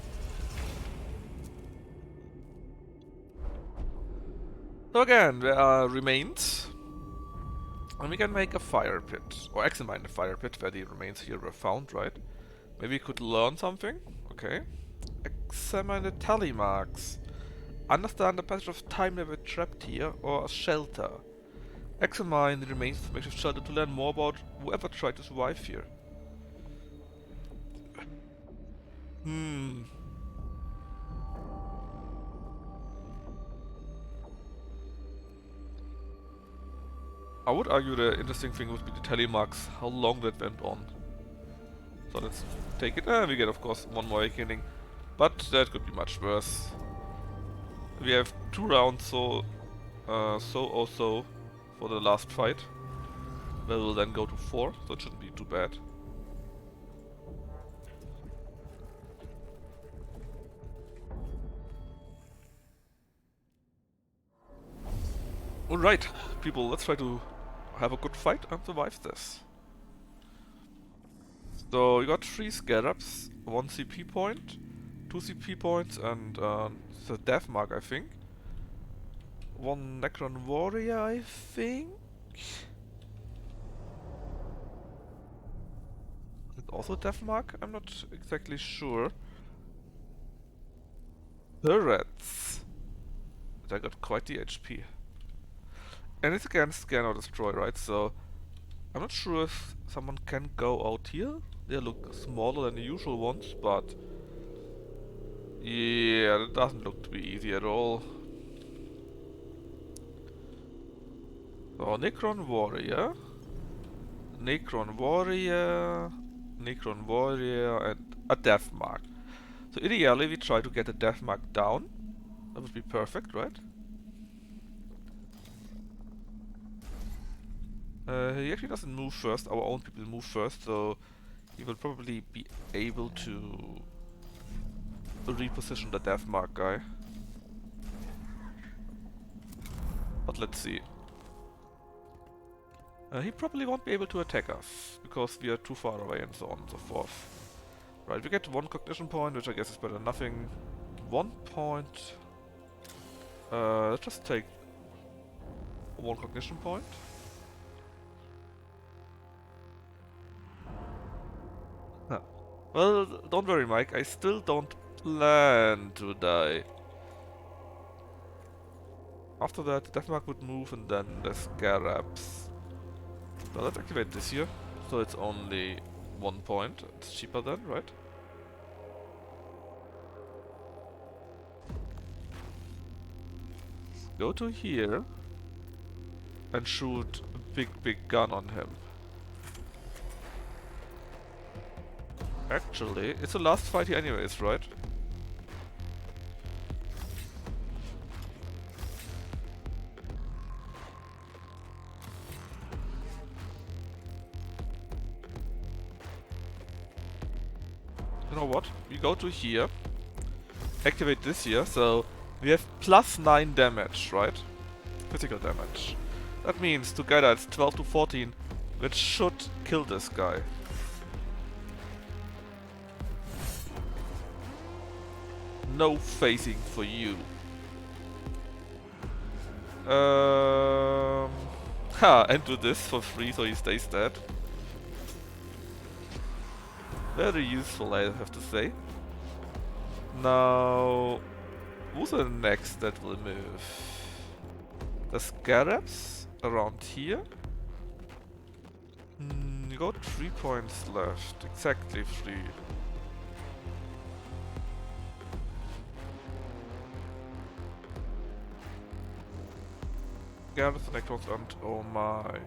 So again, there are remains. And we can make a fire pit. Or examine the fire pit where the remains here were found, right? Maybe we could learn something? Okay. Examine the tally marks. Understand the passage of time they were trapped here, or a shelter. Examine the remains of the makeshift shelter to learn more about whoever tried to survive here. I would argue the interesting thing would be the tally marks, how long that went on. So let's take it. We get, of course, 1 more awakening. But that could be much worse. We have 2 rounds, so also for the last fight. Where we'll then go to 4, so it shouldn't be too bad. Alright, people, let's try to have a good fight and survive this. So, we got 3 scarabs, 1 CP point, 2 CP points, and the death mark, I think. 1 Necron warrior, I think. Is it also death mark? I'm not exactly sure. Turrets. They got quite the HP. And it's against scan or destroy, right? So I'm not sure if someone can go out here. They look smaller than the usual ones, but yeah, it doesn't look to be easy at all. So Necron Warrior, Necron Warrior, Necron Warrior, and a Death Mark. So ideally we try to get a Death Mark down. That would be perfect, right? He actually doesn't move first, our own people move first, so he will probably be able to reposition the Death Mark guy. But let's see. He probably won't be able to attack us, because we are too far away and so on and so forth. Right, we get 1 cognition point, which I guess is better than nothing. 1 point. Let's just take 1 cognition point. Huh. Well, don't worry, Mike. I still don't plan to die. After that, the Deathmark would move, and then the Scarabs. So let's activate this here. So it's only 1 point. It's cheaper then, right? Go to here and shoot a big gun on him. Actually, it's the last fight here anyways, right? You know what? We go to here, activate this here, so we have plus 9 damage, right? Physical damage. That means together it's 12 to 14, which should kill this guy. No phasing for you. And do this for free so he stays dead. Very useful, I have to say. Now, who's the next that will move? The Scarabs around here. You got 3 points left, exactly 3. Gareth, Necrons, and oh my.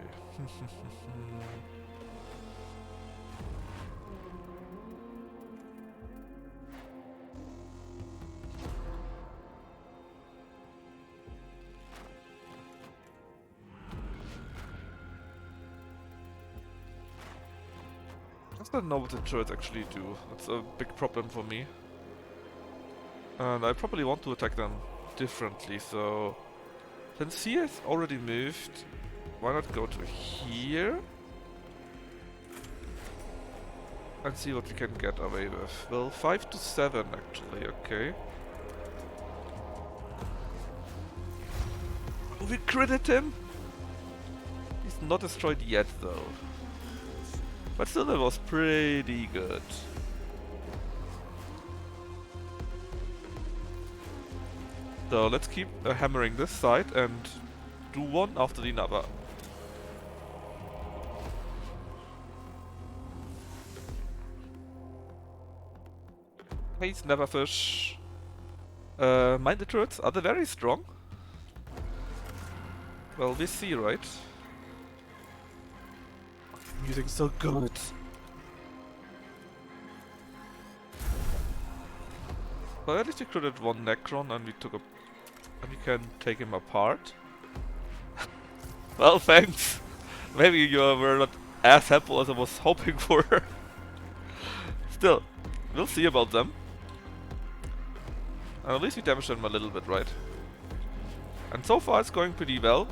I don't know what the turrets actually do. That's a big problem for me. And I probably want to attack them differently, so... Since he has already moved, why not go to here? And see what we can get away with. Well, 5 to 7 actually, okay. We critted him! He's not destroyed yet though. But still that was pretty good. So let's keep hammering this side and do one after the other. Haze Neverfish. Mind the turrets, are they very strong? Well, we see, right? Music's so good. Well, at least we critted 1 Necron and we took a... and we can take him apart. Well, thanks. Maybe you were not as helpful as I was hoping for. Still, we'll see about them. And at least we damaged them a little bit, right? And so far it's going pretty well.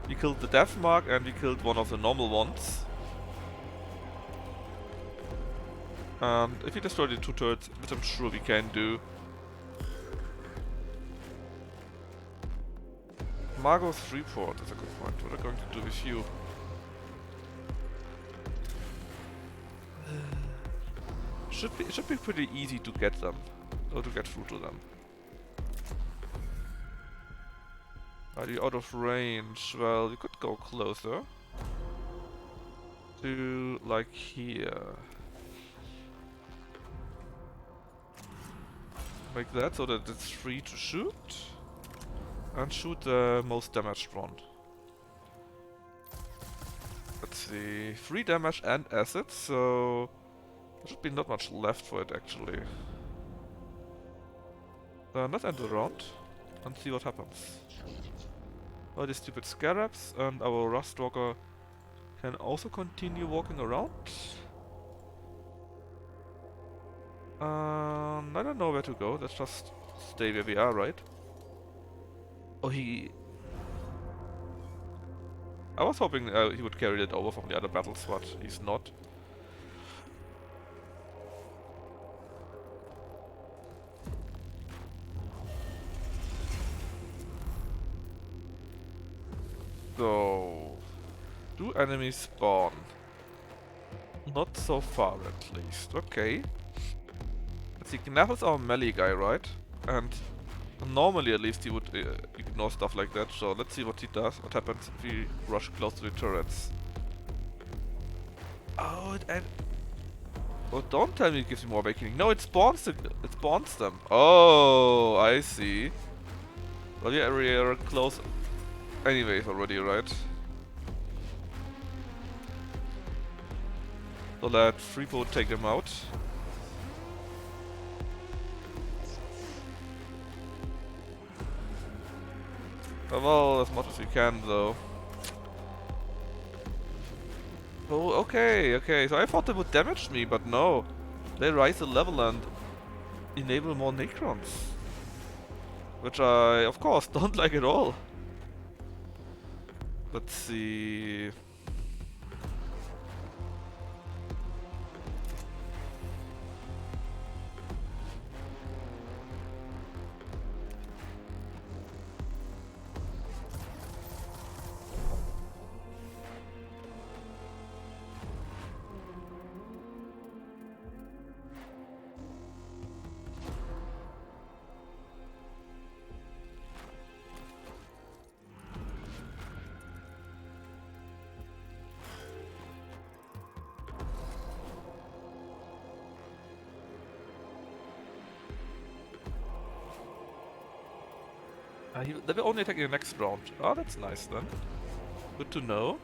We killed the Death Mark and we killed one of the normal ones. And if we destroy the 2 turrets, which I'm sure we can do. Margot's Freeport is a good point. What are we going to do with you? It should be pretty easy to get them. Or to get through to them. Are you out of range? Well, you could go closer. To like here. make that so that it's free to shoot. And shoot the most damaged one. Let's see. 3 damage and acid, so there should be not much left for it actually. Let's end the round and see what happens. All these stupid scarabs, and our Rustwalker can also continue walking around. I don't know where to go, let's just stay where we are, right? Oh, I was hoping he would carry it over from the other battles, but he's not. So, do enemies spawn? Not so far at least, okay. Let's see, Knapple's our melee guy, right? And normally at least he would ignore stuff like that, so let's see what he does, what happens if we rush close to the turrets. Oh, oh, don't tell me it gives me more awakening. No, it spawns them. Oh, I see. Well, yeah, we're close anyways already, right? So let Freepo take them out. Well, as much as we can, though. Oh, okay. So I thought they would damage me, but no. They rise the level and enable more Necrons. Which I, of course, don't like at all. Let's see... they will only attack in the next round. Oh, that's nice then. Good to know.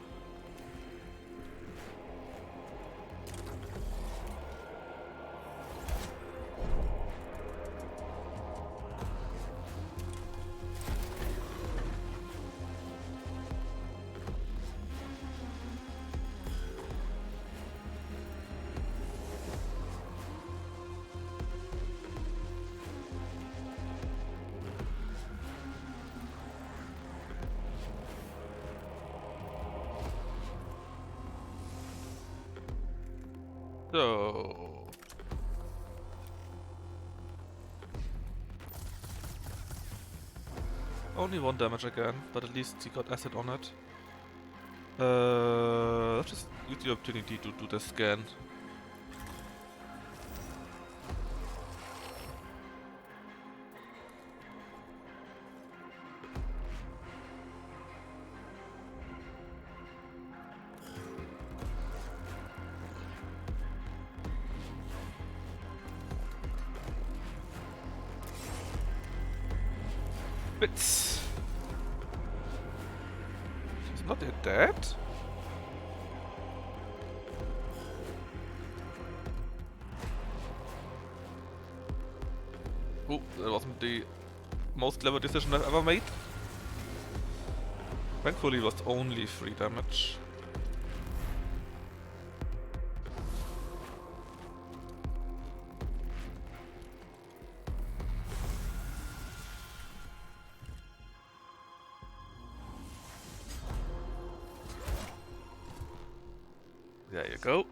So... only 1 damage again, but at least he got acid on it. Let's just use the opportunity to do the scan. Bits. He's not yet dead? Oh, that wasn't the most clever decision I've ever made. Thankfully it was only 3 damage. There you go.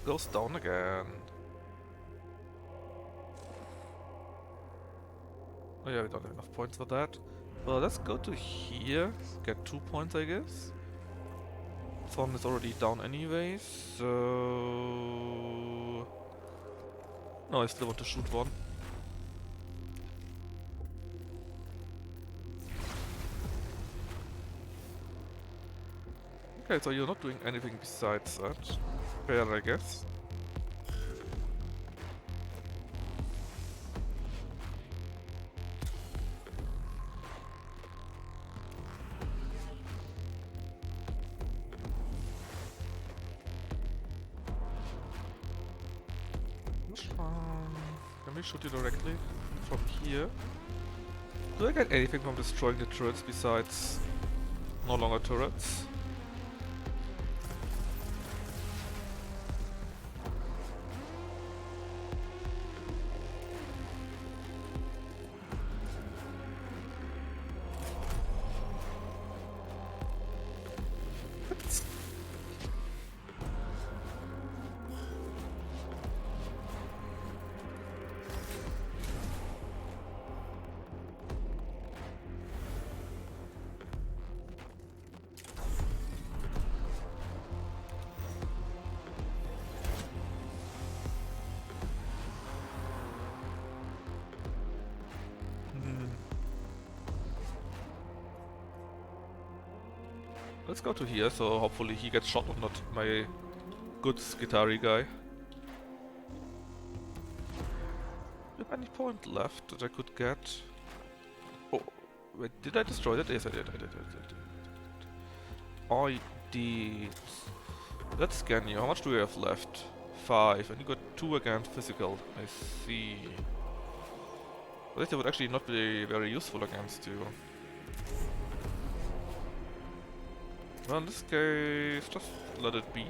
Goes down again. Oh yeah, we don't have enough points for that. Well, let's go to here. Get 2 points, I guess. Sun is already down anyway, so... No, I still want to shoot one. Okay, so you're not doing anything besides that. Fair, I guess. Can we shoot you directly from here? Do I get anything from destroying the turrets besides no longer turrets? Let's go to here, so hopefully he gets shot and not my good Skitari guy. Do I have any point left that I could get? Oh, wait, did I destroy that? Yes, I did. I did. Let's scan you. How much do we have left? 5, and you got 2 against physical. I see. Well, this would actually not be very useful against you. Well, in this case, just let it be.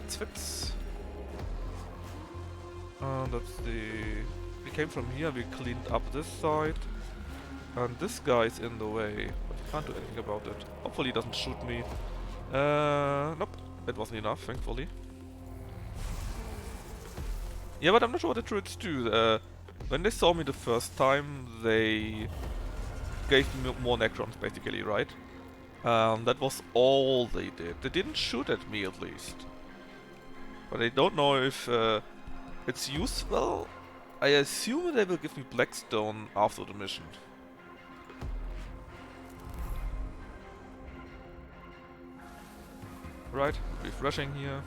Fits. That's the... We came from here, we cleaned up this side. And this guy's in the way, but we can't do anything about it. Hopefully he doesn't shoot me. Nope. It wasn't enough, thankfully. Yeah, but I'm not sure what the turrets do. When they saw me the first time, they gave me more Necrons, basically, right? That was all they did. They didn't shoot at me, at least. But I don't know if it's useful. I assume they will give me Blackstone after the mission. Right, refreshing here.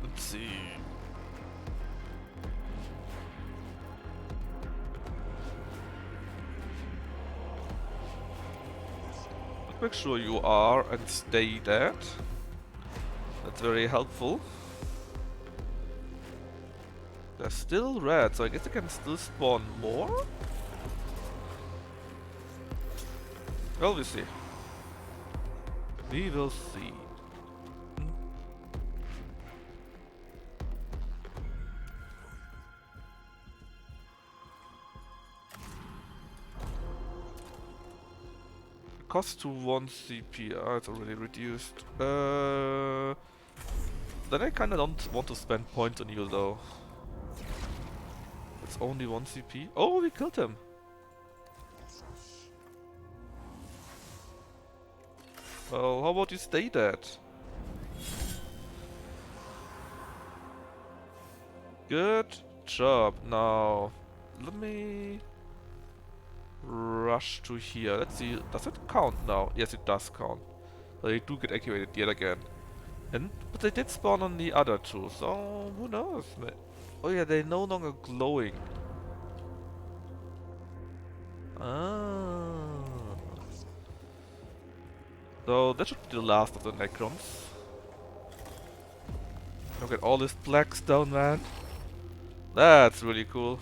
Let's see. Make sure you are and stay dead. That's very helpful. They're still red, so I guess I can still spawn more? Well, we'll see. We will see. Cost to 1 CP. Ah, it's already reduced. Then I kinda don't want to spend points on you though. It's only 1 CP. Oh, we killed him! Well, how about you stay dead? Good job. Now, let me rush to here. Let's see, does it count now? Yes, it does count. They do get activated yet again. But they did spawn on the other two, so who knows? Oh yeah, they're no longer glowing. Ah. So that should be the last of the Necrons. Look at all this Blackstone, man. That's really cool.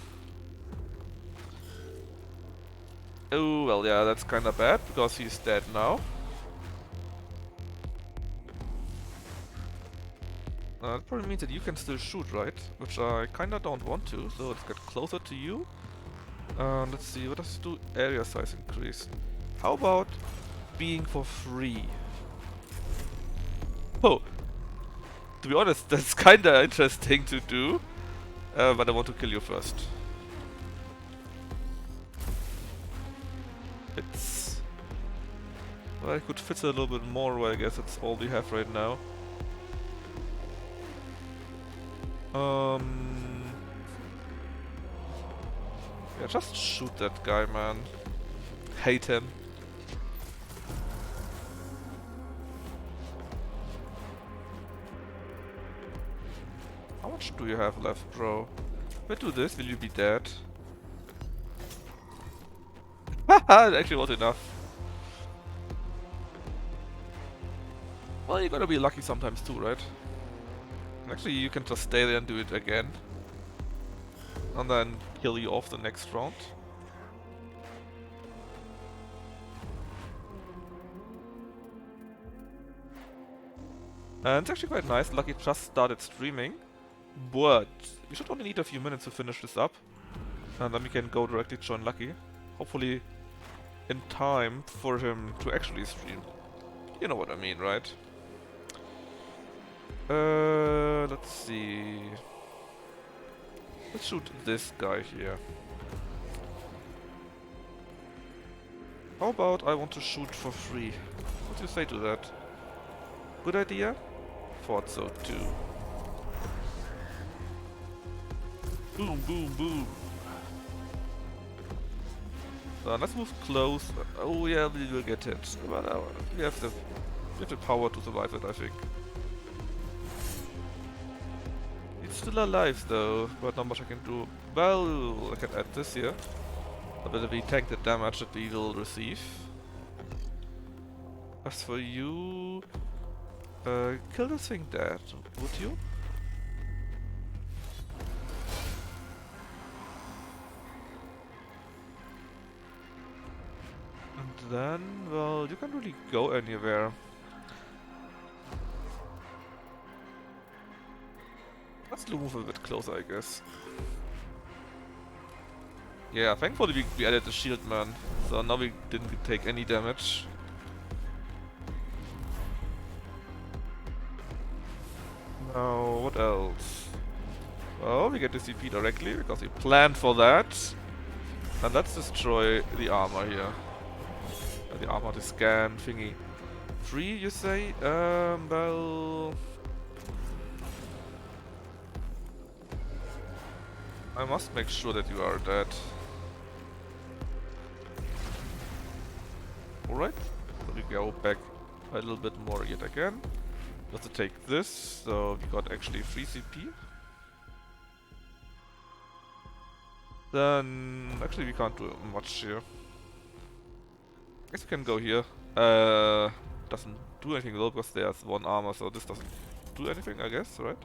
Oh, well, yeah, that's kinda bad, because he's dead now. That probably means that you can still shoot, right? Which I kinda don't want to, so let's get closer to you. Let's see, what does it do? Area size increase. How about being for free? Oh, to be honest, that's kinda interesting to do. But I want to kill you first. It's... Well, I could fit a little bit more, but I guess that's all we have right now. Yeah, just shoot that guy, man. Hate him. How much do you have left, bro? If I do this, will you be dead? Haha, it actually was enough. Well, you're gonna be lucky sometimes too, right? Actually, you can just stay there and do it again. And then kill you off the next round. And it's actually quite nice. Lucky just started streaming. But we should only need a few minutes to finish this up. And then we can go directly join Lucky. Hopefully in time for him to actually stream. You know what I mean, right? Let's see. Let's shoot this guy here. How about I want to shoot for free? What do you say to that? Good idea? Thought so too. Boom, boom, boom. Let's move close. Oh yeah, we will get hit. But we have the power to survive it, I think. It's still alive though, but not much I can do. Well, I can add this here. But we tank the damage that we will receive. As for you, kill this thing dead, would you? And then, well, you can't really go anywhere. Let's move a bit closer, I guess. Yeah, thankfully we added the shield, man. So now we didn't take any damage. Now, what else? Well, we get the CP directly because we planned for that. And let's destroy the armor here. The armor, the scan thingy. Free, you say? Well... I must make sure that you are dead. Alright, so we go back a little bit more yet again. We have to take this, so we got actually 3 CP. Then, actually we can't do much here. Guess we can go here. Doesn't do anything though, because there's 1 armor, so this doesn't do anything, I guess, right?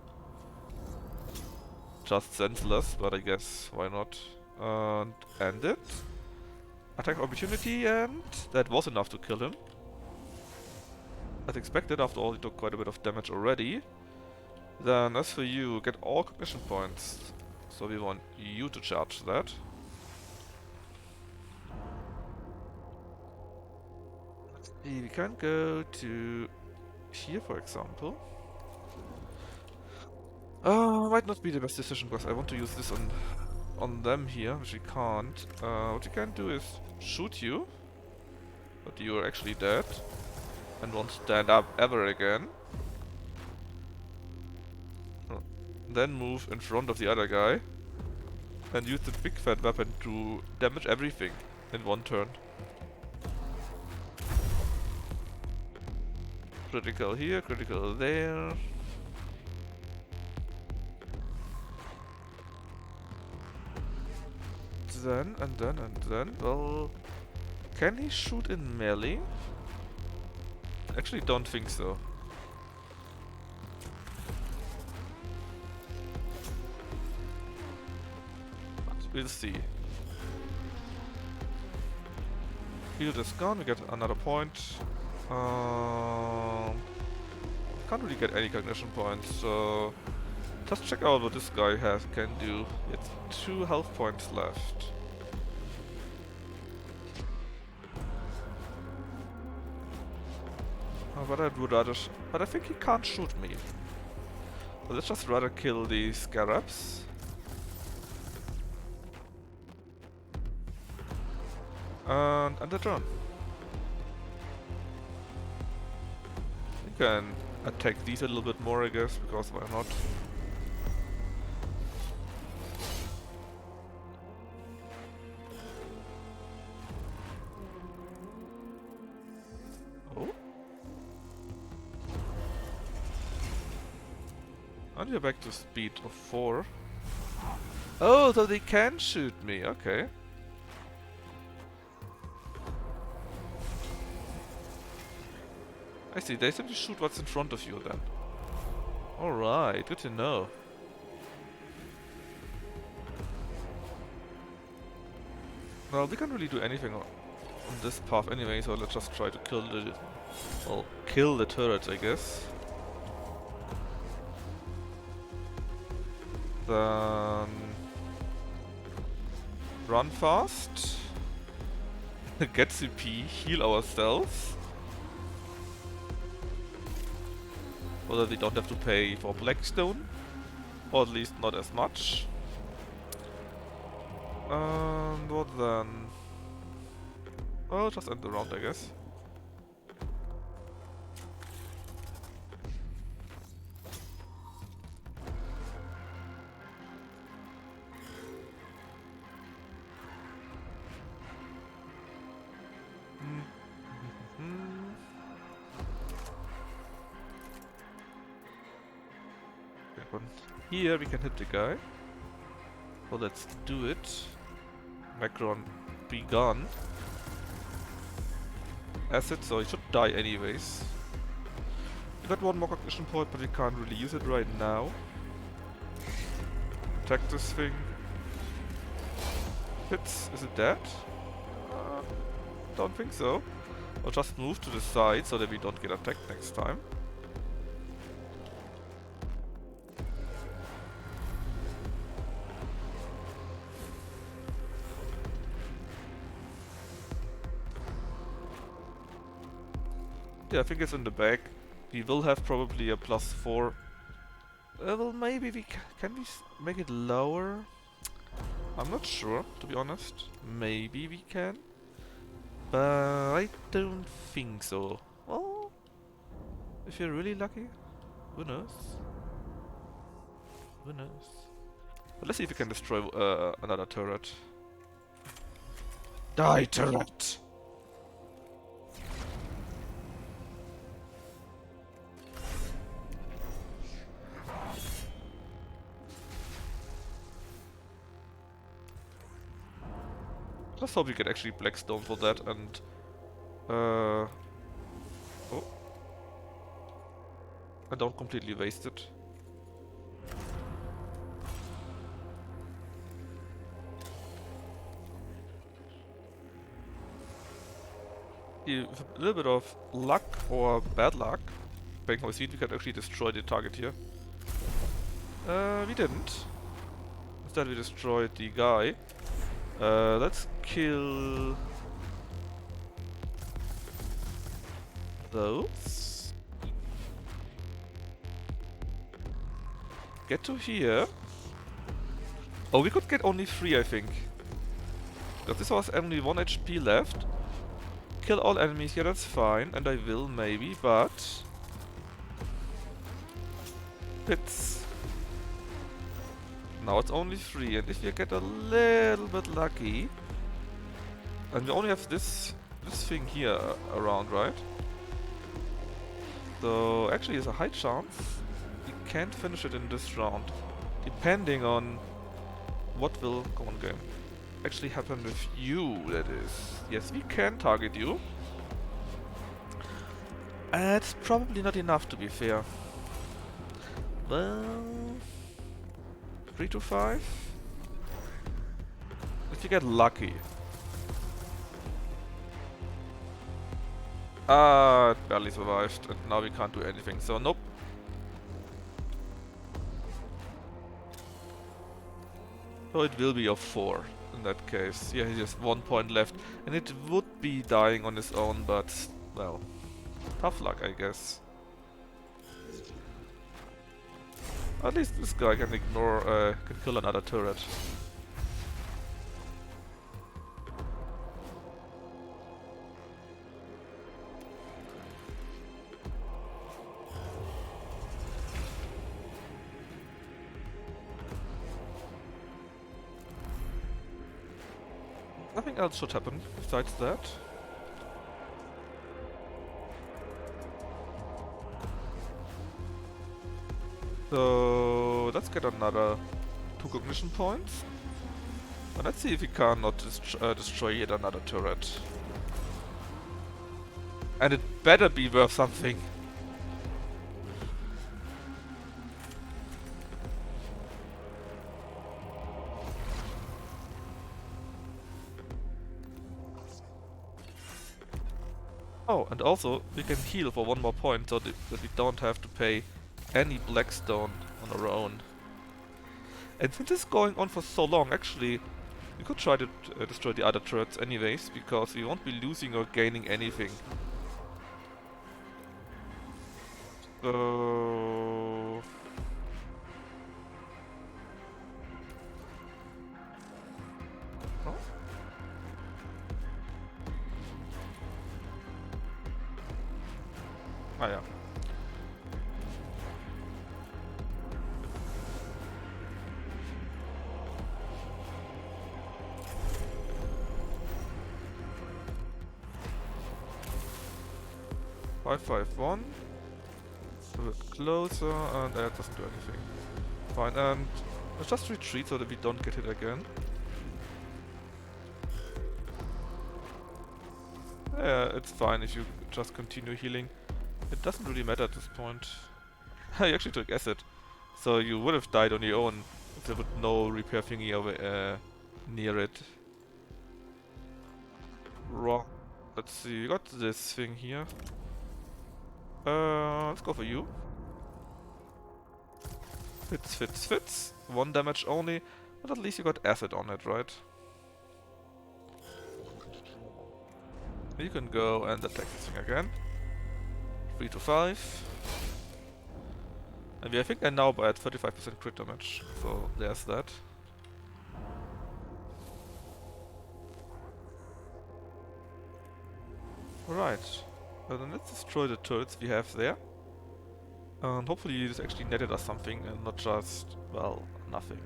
Just senseless, but I guess why not? And end it. Attack opportunity, and that was enough to kill him. As expected, after all he took quite a bit of damage already. Then as for you, get all cognition points. So we want you to charge that. We can go to here, for example. Might not be the best decision because I want to use this on them here, which we can't. What you can do is shoot you, but you are actually dead and won't stand up ever again. Then move in front of the other guy and use the big fat weapon to damage everything in 1 turn. Critical here, critical there. Then, and then, and then, well... Can he shoot in melee? Actually don't think so. But we'll see. Field is gone, we get another point. can't really get any cognition points, so just check out what this guy can do. It's 2 health points left. Oh, but I would rather, but I think he can't shoot me. So let's just rather kill these scarabs. And end the turn. We can attack these a little bit more, I guess, because why not? Oh. And you're back to speed of 4. Oh, so they can shoot me, okay. I see, they simply shoot what's in front of you then. Alright, good to know. Well, we can't really do anything on this path anyway, so let's just try to kill the... well, kill the turrets, I guess. Then... run fast. Get CP, heal ourselves. So that we don't have to pay for Blackstone. Or at least not as much. And what then? Well, just end the round, I guess. Here we can hit the guy. So let's do it. Macron be gone. Acid, so he should die anyways. We got 1 more cognition point, but we can't really use it right now. Attack this thing. Hits. Is it dead? Don't think so. I'll just move to the side so that we don't get attacked next time. Yeah, I think it's in the back. We will have probably a +4. Well, maybe we can we make it lower? I'm not sure, to be honest. Maybe we can. But I don't think so. Well, if you're really lucky, who knows? Who knows? But let's see if we can destroy another turret. Die, turret! Let's hope we get actually Blackstone for that and... oh. I don't completely waste it. With a little bit of luck or bad luck, depending how we see it, we can actually destroy the target here. We didn't. Instead we destroyed the guy. Let's kill those. Get to here. Oh, we could get only 3, I think. Because this was only 1 HP left. Kill all enemies here, that's fine. And I will, maybe, but... hits. Now it's only 3, and if you get a little bit lucky... and we only have this thing here around, right? So actually there's a high chance we can't finish it in this round. Depending on what will go on game. Actually happen with you, that is. Yes, we can target you. It's probably not enough, to be fair. Well... 3 to 5? If you get lucky. It barely survived, and now we can't do anything, so nope. So it will be of 4 in that case. Yeah, he has 1 point left. And it would be dying on his own, but, well, tough luck, I guess. At least this guy can ignore, can kill another turret. Nothing else should happen besides that. So let's get another 2 cognition points. And let's see if we cannot destroy yet another turret. And it better be worth something. Oh, and also we can heal for 1 more point so that we don't have to pay any blackstone on our own. And since this is going on for so long, actually, we could try to destroy the other turrets anyways, because we won't be losing or gaining anything. So... Oh? Ah ja. Five, 5, 1. A bit closer, and that doesn't do anything. Fine, and let's just retreat so that we don't get hit again. Yeah, it's fine if you just continue healing. It doesn't really matter at this point. You actually took acid, so you would have died on your own if there was no repair thingy over near it. Wrong. Let's see, we got this thing here. Let's go for you. Fits, fits, fits. 1 damage only, but at least you got acid on it, right? You can go and attack this thing again. 3 to 5. And I think I now buy at 35% crit damage, so there's that. Alright, then let's destroy the turrets we have there. And hopefully this actually netted us something and not just, well, nothing.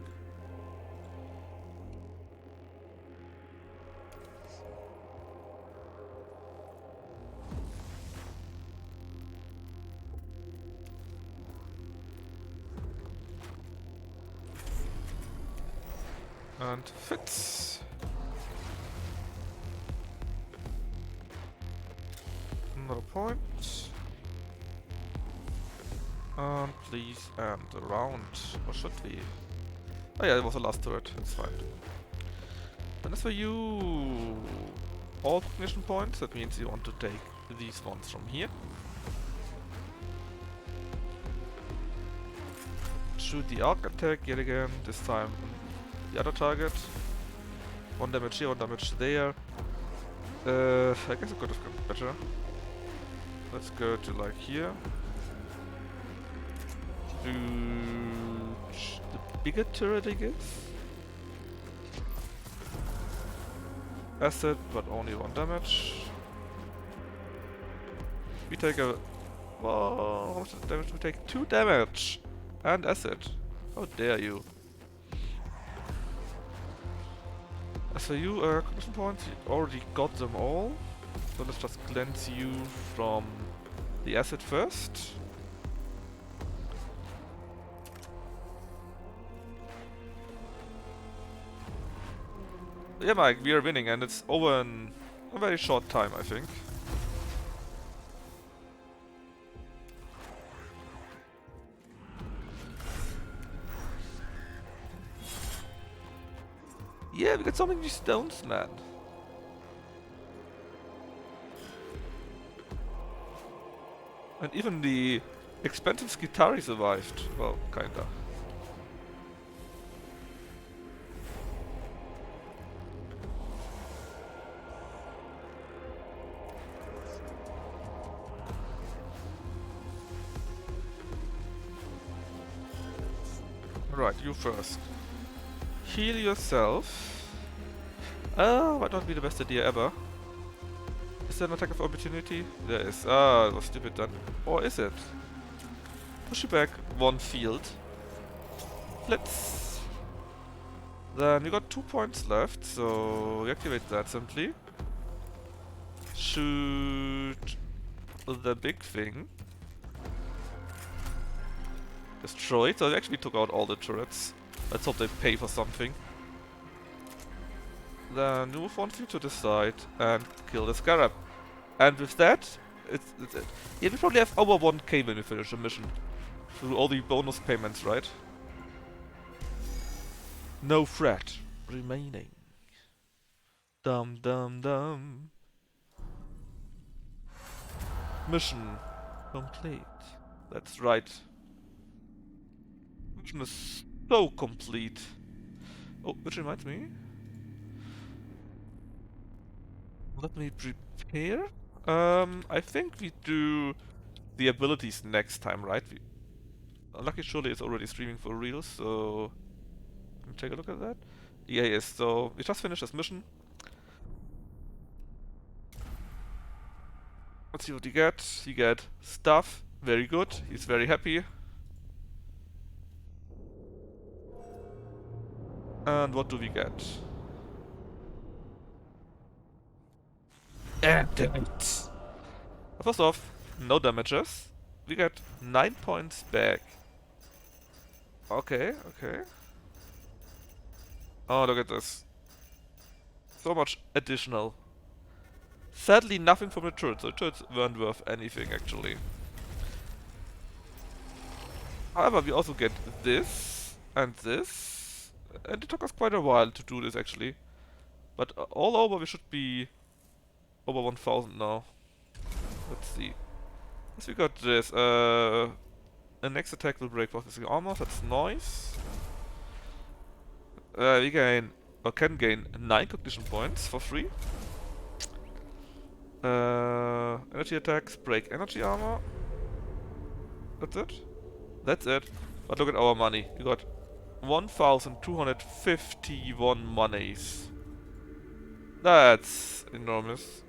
And fits. Another point. And please end the round. Or should we? Oh yeah, it was the last turret. It's fine. Then as for you, all cognition points. That means you want to take these ones from here. Shoot the arc attack yet again. This time the other target. 1 damage here, 1 damage there. I guess it could have gotten better. Let's go to like here. The bigger turret, I guess. Acid, but only 1 damage. We take a... Whoa, how much damage? We take 2 damage! And acid. How dare you? As for you, cognition points, you already got them all. So let's just cleanse you from the acid first. Yeah, Mike, we are winning, and it's over in a very short time, I think. Yeah, we got so many stones, man. And even the expensive Skitari survived. Well, kinda. Right, you first. Heal yourself. Oh, might not be the best idea ever. Is there an attack of opportunity? There is. Ah, it was stupid then. Or is it? Push you back one field. Let's... Then we got 2 points left, so we activate that simply. Shoot the big thing. Destroy it. So they actually took out all the turrets. Let's hope they pay for something. Then move one field to the side and kill the scarab. And with that, it's it. Yeah, we probably have over 1k when we finish the mission. Through all the bonus payments, right? No threat remaining. Dum dum dum. Mission complete. That's right. Mission is so complete. Oh, which reminds me. Let me prepare. I think we do the abilities next time, right? Lucky surely is already streaming for real, so let me take a look at that. Yeah, yes. So we just finished this mission. Let's see what you get. You get stuff. Very good. He's very happy. And what do we get? Damage. First off, no damages. We get 9 points back. Okay, okay. Oh, look at this. So much additional. Sadly, nothing from the turrets. The turrets weren't worth anything, actually. However, we also get this and this. And it took us quite a while to do this, actually. But all over, we should be over 1000 now. Let's see. Yes, we got this. The next attack will break processing armor. That's nice. We gain, or can gain 9 cognition points for free. Energy attacks break energy armor. That's it. That's it. But look at our money. We got 1,251 monies. That's enormous.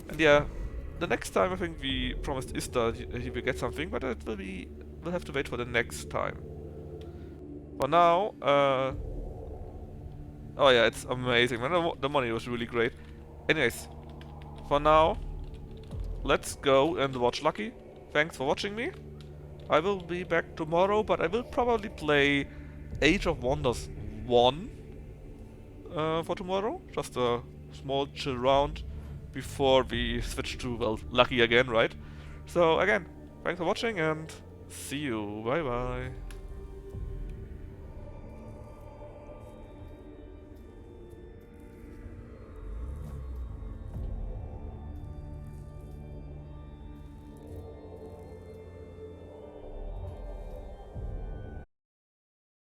And yeah, the next time I think we promised Ista he will get something, but it will be... we'll have to wait for the next time. For now, oh yeah, it's amazing, man. The money was really great. Anyways, for now, let's go and watch Lucky. Thanks for watching me. I will be back tomorrow, but I will probably play Age of Wonders 1 for tomorrow. Just a small chill round before we switch to, well, Lucky again, right? So again, thanks for watching and see you. Bye bye.